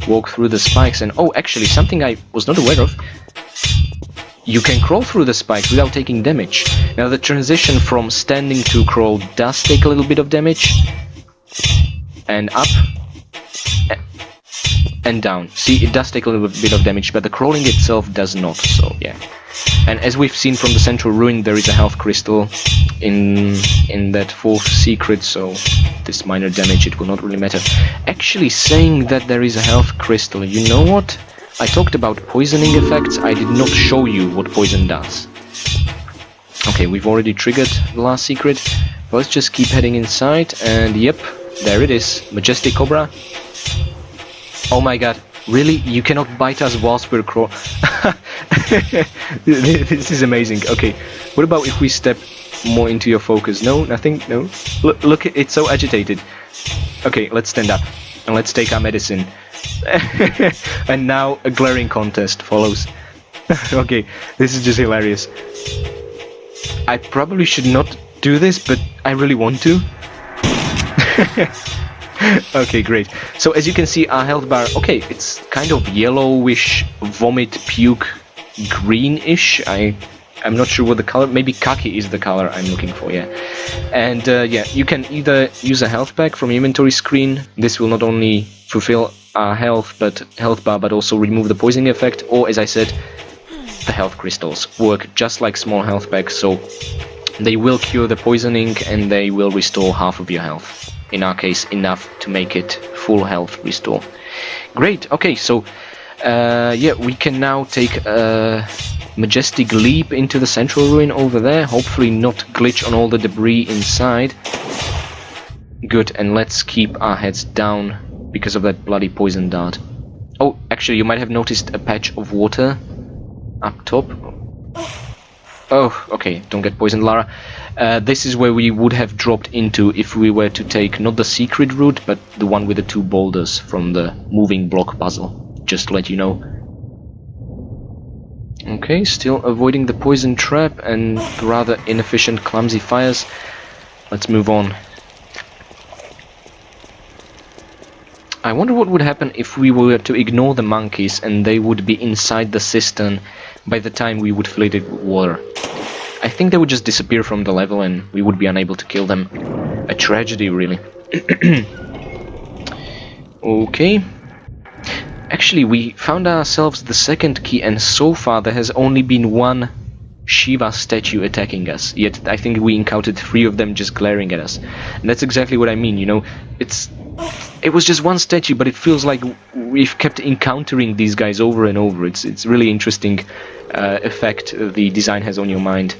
walk through the spikes, and oh, actually, something I was not aware of. You can crawl through the spikes without taking damage. Now the transition from standing to crawl does take a little bit of damage. And up. And down. See, it does take a little bit of damage, but the crawling itself does not, so yeah. And as we've seen from the central ruin, there is a health crystal in that fourth secret, so this minor damage, it will not really matter. Actually, saying that there is a health crystal, you know what? I talked about poisoning effects, I did not show you what poison does. Okay, we've already triggered the last secret. Let's just keep heading inside, and yep, there it is. Majestic Cobra. Oh my god, really? You cannot bite us whilst we're crawling? This is amazing. Okay, what about if we step more into your focus? No, nothing? No? Look, it's so agitated. Okay, let's stand up, and let's take our medicine. And now a glaring contest follows. Okay, this is just hilarious. I probably should not do this, but I really want to. Okay, great. So as you can see, our health bar, okay, it's kind of yellowish, vomit, puke, greenish. I'm not sure what the color, maybe khaki is the color I'm looking for, yeah. And yeah, you can either use a health pack from your inventory screen. This will not only fulfill our health bar, but also remove the poisoning effect, or as I said, the health crystals work just like small health packs, so they will cure the poisoning and they will restore half of your health. In our case, enough to make it full health restore. Great, okay, so yeah, we can now take a majestic leap into the central ruin over there, hopefully not glitch on all the debris inside. Good, and let's keep our heads down because of that bloody poison dart. Oh, actually, you might have noticed a patch of water up top. Oh, okay, don't get poisoned, Lara. This is where we would have dropped into if we were to take not the secret route, but the one with the 2 boulders from the moving block puzzle. Just to let you know. Okay, still avoiding the poison trap and the rather inefficient, clumsy fires. Let's move on. I wonder what would happen if we were to ignore the monkeys and they would be inside the cistern by the time we would fill it with water. I think they would just disappear from the level and we would be unable to kill them. A tragedy, really. Okay. Actually, we found ourselves the second key, and so far there has only been 1 Shiva statue attacking us. Yet I think we encountered 3 of them just glaring at us. And that's exactly what I mean, you know. It was just 1 statue, but it feels like we've kept encountering these guys over and over. It's really interesting effect the design has on your mind.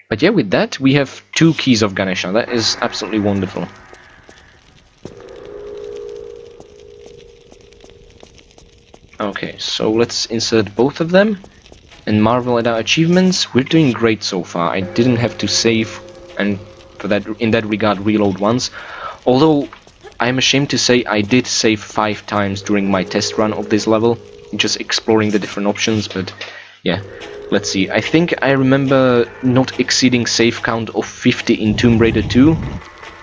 But yeah, with that, we have 2 keys of Ganesha. That is absolutely wonderful. Okay, so let's insert both of them and marvel at our achievements. We're doing great so far. I didn't have to save and in that regard reload once. Although I'm ashamed to say I did save 5 times during my test run of this level, just exploring the different options, but yeah, let's see. I think I remember not exceeding save count of 50 in Tomb Raider 2,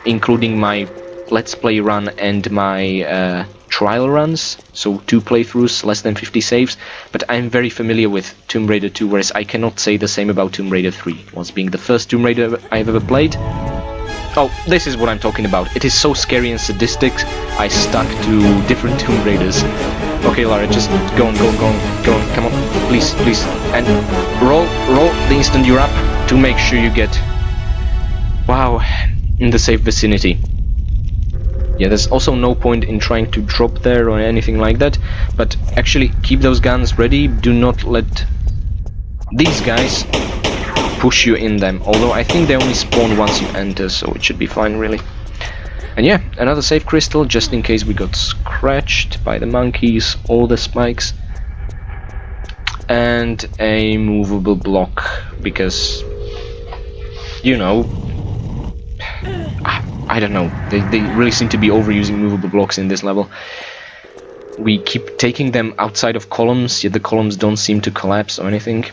including my Let's Play run and my trial runs, so 2 playthroughs, less than 50 saves, but I'm very familiar with Tomb Raider 2, whereas I cannot say the same about Tomb Raider 3, was being the first Tomb Raider I've ever played. Oh, this is what I'm talking about. It is so scary and sadistic, I stuck to different Tomb Raiders. Okay, Lara, just go on, come on, please, and roll the instant you're up to make sure you get, wow, in the safe vicinity. Yeah, there's also no point in trying to drop there or anything like that, but actually keep those guns ready, do not let these guys push you in them, although I think they only spawn once you enter, so it should be fine, really. And yeah, another save crystal, just in case we got scratched by the monkeys or the spikes. And a movable block, because, you know, I don't know, they really seem to be overusing movable blocks in this level. We keep taking them outside of columns, yet the columns don't seem to collapse or anything.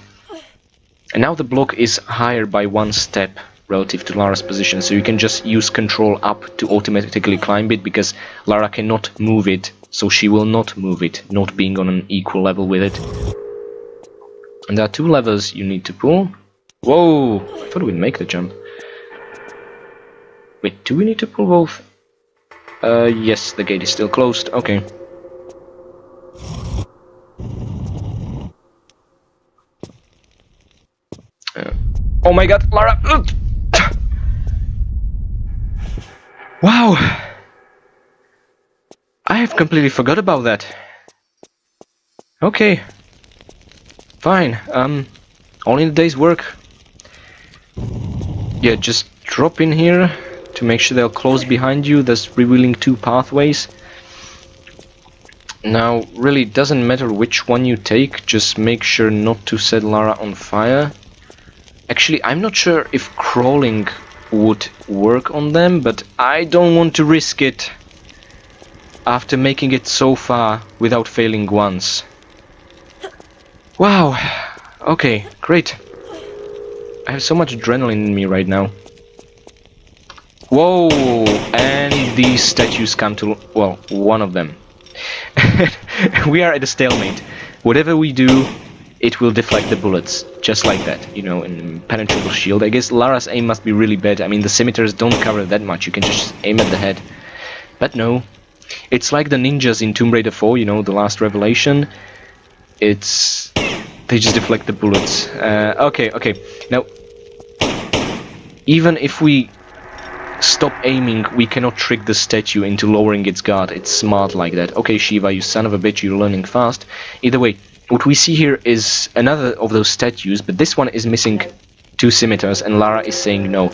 And now the block is higher by 1 step relative to Lara's position, so you can just use control up to automatically climb it, because Lara cannot move it, so she will not move it, not being on an equal level with it. And there are 2 levers you need to pull. Whoa! I thought we'd make the jump. Wait, do we need to pull both? Yes, the gate is still closed. Okay. Oh my god, Lara! Wow! I have completely forgot about that. Okay. Fine. All in a day's work. Yeah, just drop in here to make sure they'll close behind you, thus revealing 2 pathways. Now, really, it doesn't matter which one you take, just make sure not to set Lara on fire. Actually, I'm not sure if crawling would work on them, but I don't want to risk it after making it so far without failing once. Wow, okay, great. I have so much adrenaline in me right now. Whoa, and these statues come to, well, one of them. We are at a stalemate. Whatever we do, it will deflect the bullets, just like that, you know, in impenetrable shield. I guess Lara's aim must be really bad. I mean, the scimitars don't cover that much, you can just aim at the head. But no, it's like the ninjas in Tomb Raider 4, you know, the last revelation. They just deflect the bullets. Okay, now, even if we stop aiming, we cannot trick the statue into lowering its guard. It's smart like that. Okay, Shiva, you son of a bitch, you're learning fast. Either way, what we see here is another of those statues, but this one is missing 2 scimitars, and Lara is saying no.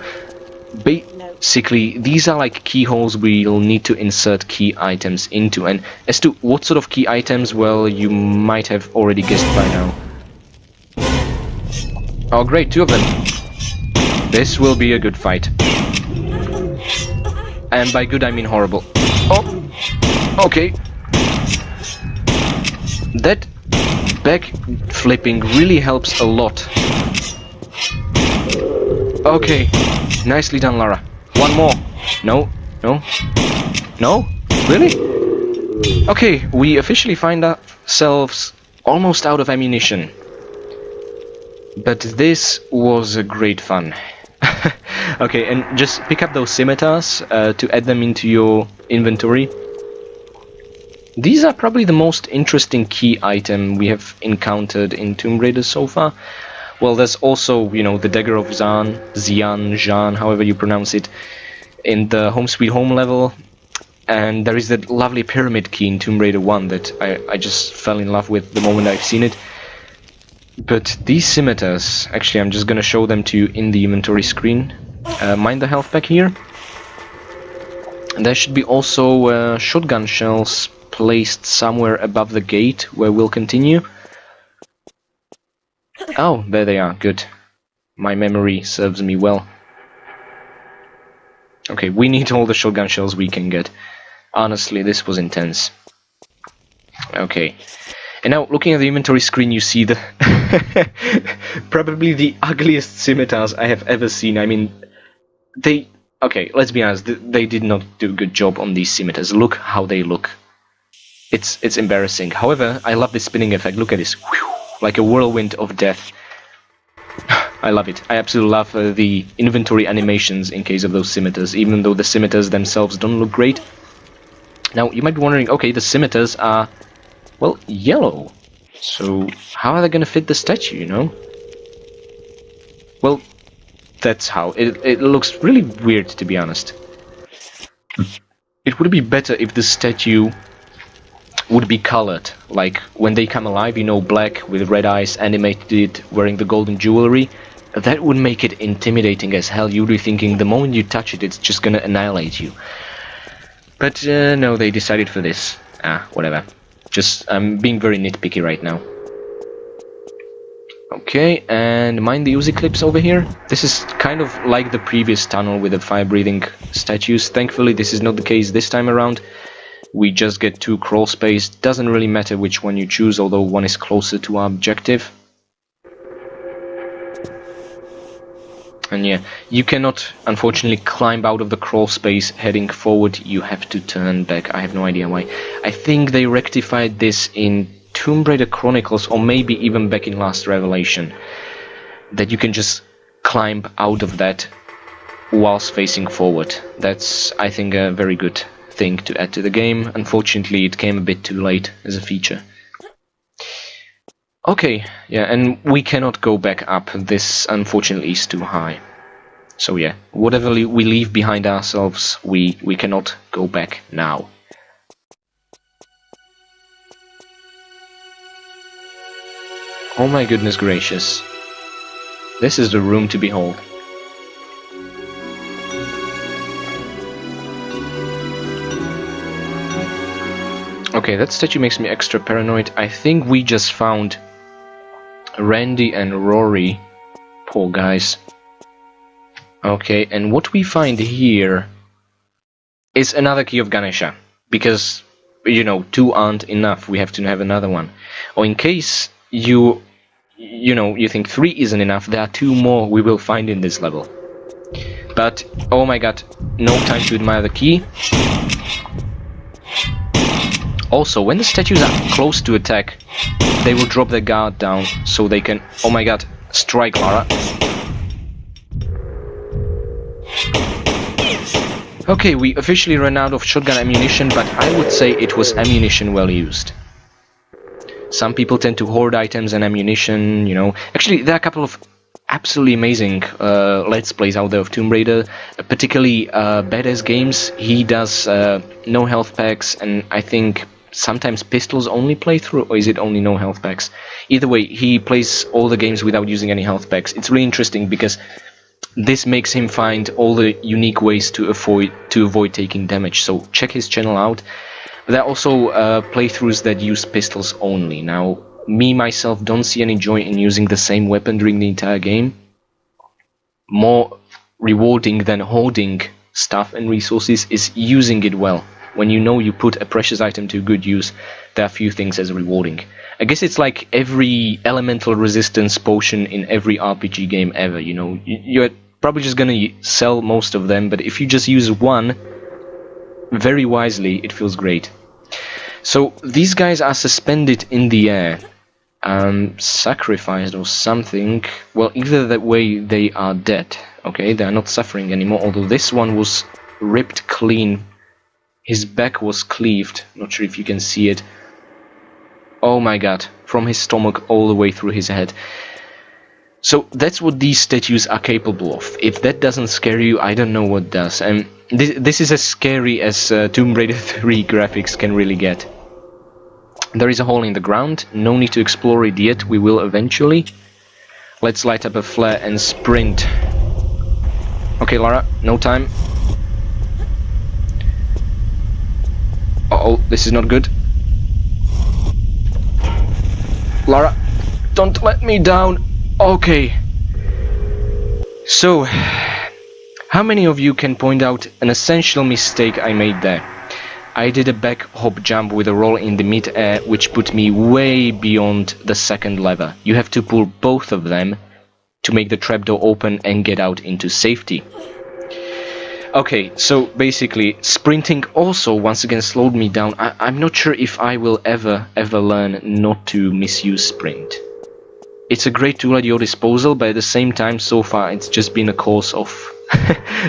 Basically, these are like keyholes we'll need to insert key items into, and as to what sort of key items, well, you might have already guessed by now. Oh great, 2 of them. This will be a good fight. And by good I mean horrible. Oh! Okay. That back flipping really helps a lot. Okay. Nicely done, Lara. One more. No. No. No? Really? Okay, we officially find ourselves almost out of ammunition. But this was a great fun. Okay, and just pick up those scimitars to add them into your inventory. These are probably the most interesting key item we have encountered in Tomb Raider so far. Well, there's also, you know, the Dagger of Xian, however you pronounce it, in the Home Sweet Home level. And there is that lovely pyramid key in Tomb Raider 1 that I just fell in love with the moment I've seen it. But these scimitars, actually I'm just gonna show them to you in the inventory screen. Mind the health pack here. And there should be also shotgun shells placed somewhere above the gate where we'll continue. Oh, there they are, good. My memory serves me well. Okay, we need all the shotgun shells we can get. Honestly, this was intense. Okay. And now, looking at the inventory screen, you see the probably the ugliest scimitars I have ever seen. I mean, they... Okay, let's be honest, they did not do a good job on these scimitars. Look how they look. It's embarrassing. However, I love the spinning effect. Look at this. Whew, like a whirlwind of death. I love it. I absolutely love the inventory animations in case of those scimitars, even though the scimitars themselves don't look great. Now, you might be wondering, okay, the scimitars are, well, yellow. So, how are they gonna fit the statue, you know? Well, that's how. It looks really weird, to be honest. It would be better if the statue would be colored. Like, when they come alive, you know, black with red eyes, animated, wearing the golden jewelry. That would make it intimidating as hell. You'd be thinking the moment you touch it, it's just gonna annihilate you. But no, they decided for this. Whatever. Just, I'm being very nitpicky right now. Okay, and mind the Uzi clips over here. This is kind of like the previous tunnel with the fire-breathing statues. Thankfully, this is not the case this time around. We just get 2 crawl space. Doesn't really matter which one you choose, although one is closer to our objective. And yeah, you cannot, unfortunately, climb out of the crawl space heading forward. You have to turn back. I have no idea why. I think they rectified this in Tomb Raider Chronicles, or maybe even back in Last Revelation, that you can just climb out of that whilst facing forward. That's, I think, a very good thing to add to the game. Unfortunately, it came a bit too late as a feature. Okay, yeah, and we cannot go back up. This, unfortunately, is too high. So yeah, whatever we leave behind ourselves, we cannot go back now. Oh my goodness gracious. This is the room to behold. Okay, that statue makes me extra paranoid. I think we just found Randy and Rory. Poor guys. Okay, and what we find here is another key of Ganesha. Because, you know, 2 aren't enough. We have to have another one. Or in case you think 3 isn't enough, there are 2 more we will find in this level. But, oh my god, no time to admire the key. Also, when the statues are close to attack, they will drop their guard down, so they can, oh my god, strike Lara. Okay, we officially ran out of shotgun ammunition, but I would say it was ammunition well used. Some people tend to hoard items and ammunition, you know. Actually, there are a couple of absolutely amazing Let's Plays out there of Tomb Raider, particularly Badass Games. He does no health packs, and I think sometimes pistols only playthrough, or is it only no health packs? Either way, he plays all the games without using any health packs. It's really interesting because this makes him find all the unique ways to avoid taking damage. So check his channel out. There are also playthroughs that use pistols only. Now, me, myself, don't see any joy in using the same weapon during the entire game. More rewarding than hoarding stuff and resources is using it well. When you know you put a precious item to good use, there are few things as rewarding. I guess it's like every elemental resistance potion in every RPG game ever, you know. You're probably just gonna sell most of them, but if you just use one very wisely, it feels great. So these guys are suspended in the air, sacrificed or something. Well, either that way they are dead, okay, they are not suffering anymore, although this one was ripped clean. His back was cleaved, not sure if you can see it. Oh my god, from his stomach all the way through his head. So that's what these statues are capable of. If that doesn't scare you, I don't know what does. And this is as scary as Tomb Raider 3 graphics can really get. There is a hole in the ground, no need to explore it yet, we will eventually. Let's light up a flare and sprint. Okay, Lara, no time. Uh-oh, this is not good. Lara, don't let me down. Okay. So, how many of you can point out an essential mistake I made there? I did a back hop jump with a roll in the mid-air, which put me way beyond the second lever. You have to pull both of them to make the trapdoor open and get out into safety. Okay, so basically, sprinting also once again slowed me down. I'm not sure if I will ever learn not to misuse sprint. It's a great tool at your disposal, but at the same time, so far, it's just been a cause of,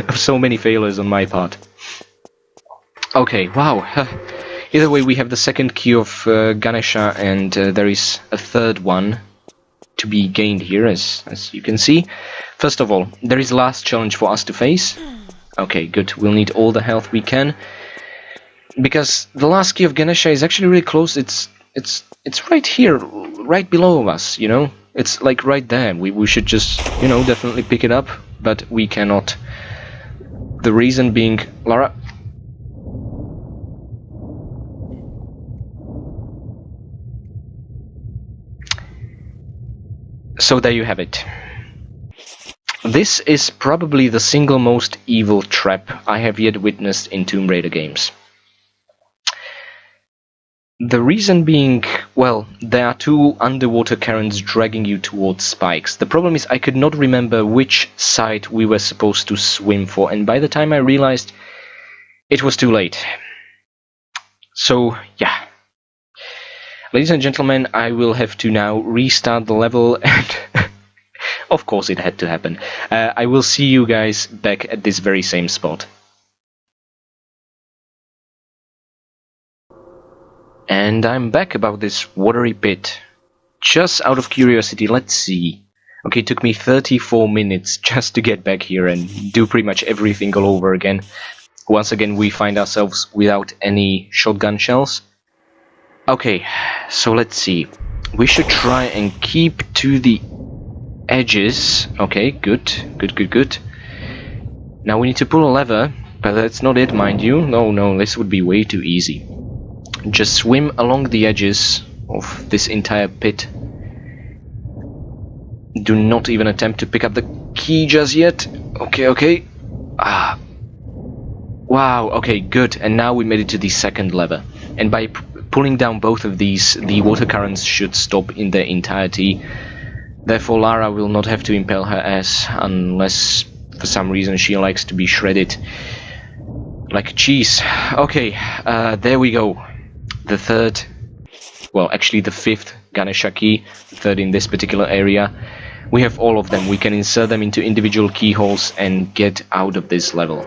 of so many failures on my part. Okay, wow. Either way, we have the second key of Ganesha, and there is a third one to be gained here, as you can see. First of all, there is the last challenge for us to face. Okay, good. We'll need all the health we can, because the last key of Ganesha is actually really close. It's right here, right below us. You know, it's like right there. We should just, you know, definitely pick it up, but we cannot. The reason being, Lara. So there you have it. This is probably the single most evil trap I have yet witnessed in Tomb Raider games. The reason being, well, there are two underwater currents dragging you towards spikes. The problem is I could not remember which side we were supposed to swim for, and by the time I realized, it was too late. So, yeah. Ladies and gentlemen, I will have to now restart the level, and of course it had to happen. I will see you guys back at this very same spot. And I'm back about this watery pit. Just out of curiosity, let's see. Okay, it took me 34 minutes just to get back here and do pretty much everything all over again. Once again, we find ourselves without any shotgun shells. Okay, so let's see. We should try and keep to the edges. Okay, good. Now we need to pull a lever, but that's not it, mind you. No, this would be way too easy. Just swim along the edges of this entire pit. Do not even attempt to pick up the key just yet. Okay. Ah. Wow, okay, good. And now we made it to the second lever. And by pulling down both of these, the water currents should stop in their entirety. Therefore, Lara will not have to impale her ass unless, for some reason, she likes to be shredded like cheese. Okay, there we go. The third, well, actually the fifth Ganesha key, the third in this particular area. We have all of them. We can insert them into individual keyholes and get out of this level.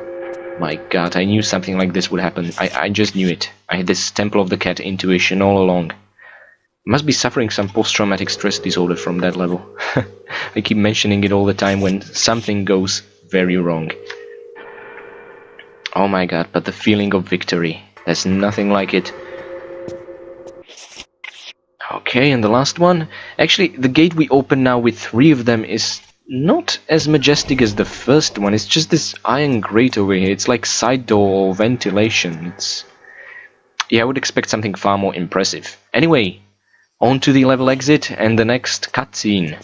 My god, I knew something like this would happen. I just knew it. I had this Temple of the Cat intuition all along. Must be suffering some post-traumatic stress disorder from that level. I keep mentioning it all the time when something goes very wrong. Oh my god, but the feeling of victory. There's nothing like it. Okay, and the last one. Actually, the gate we open now with 3 of them is not as majestic as the first one. It's just this iron grate over here. It's like side door or ventilation. Yeah, I would expect something far more impressive. Anyway, On to the level exit and the next cutscene.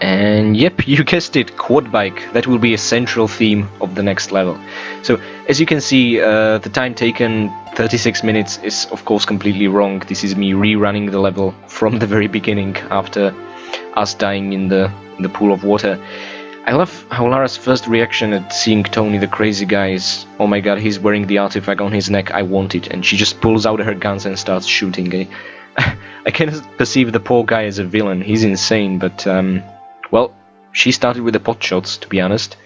And yep, you guessed it, quad bike. That will be a central theme of the next level. So, as you can see, the time taken, 36 minutes, is of course completely wrong. This is me rerunning the level from the very beginning after us dying in the pool of water. I love how Lara's first reaction at seeing Tony the crazy guy is, oh my god, he's wearing the artifact on his neck, I want it, and she just pulls out her guns and starts shooting. I can perceive the poor guy as a villain, he's insane, but well, she started with the pot shots, to be honest.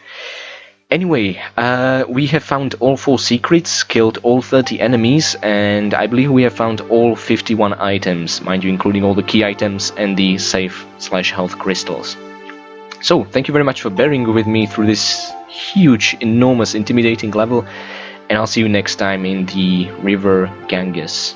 Anyway, we have found all 4 secrets, killed all 30 enemies, and I believe we have found all 51 items, mind you, including all the key items and the save/health crystals. So, thank you very much for bearing with me through this huge, enormous, intimidating level, and I'll see you next time in the River Ganges.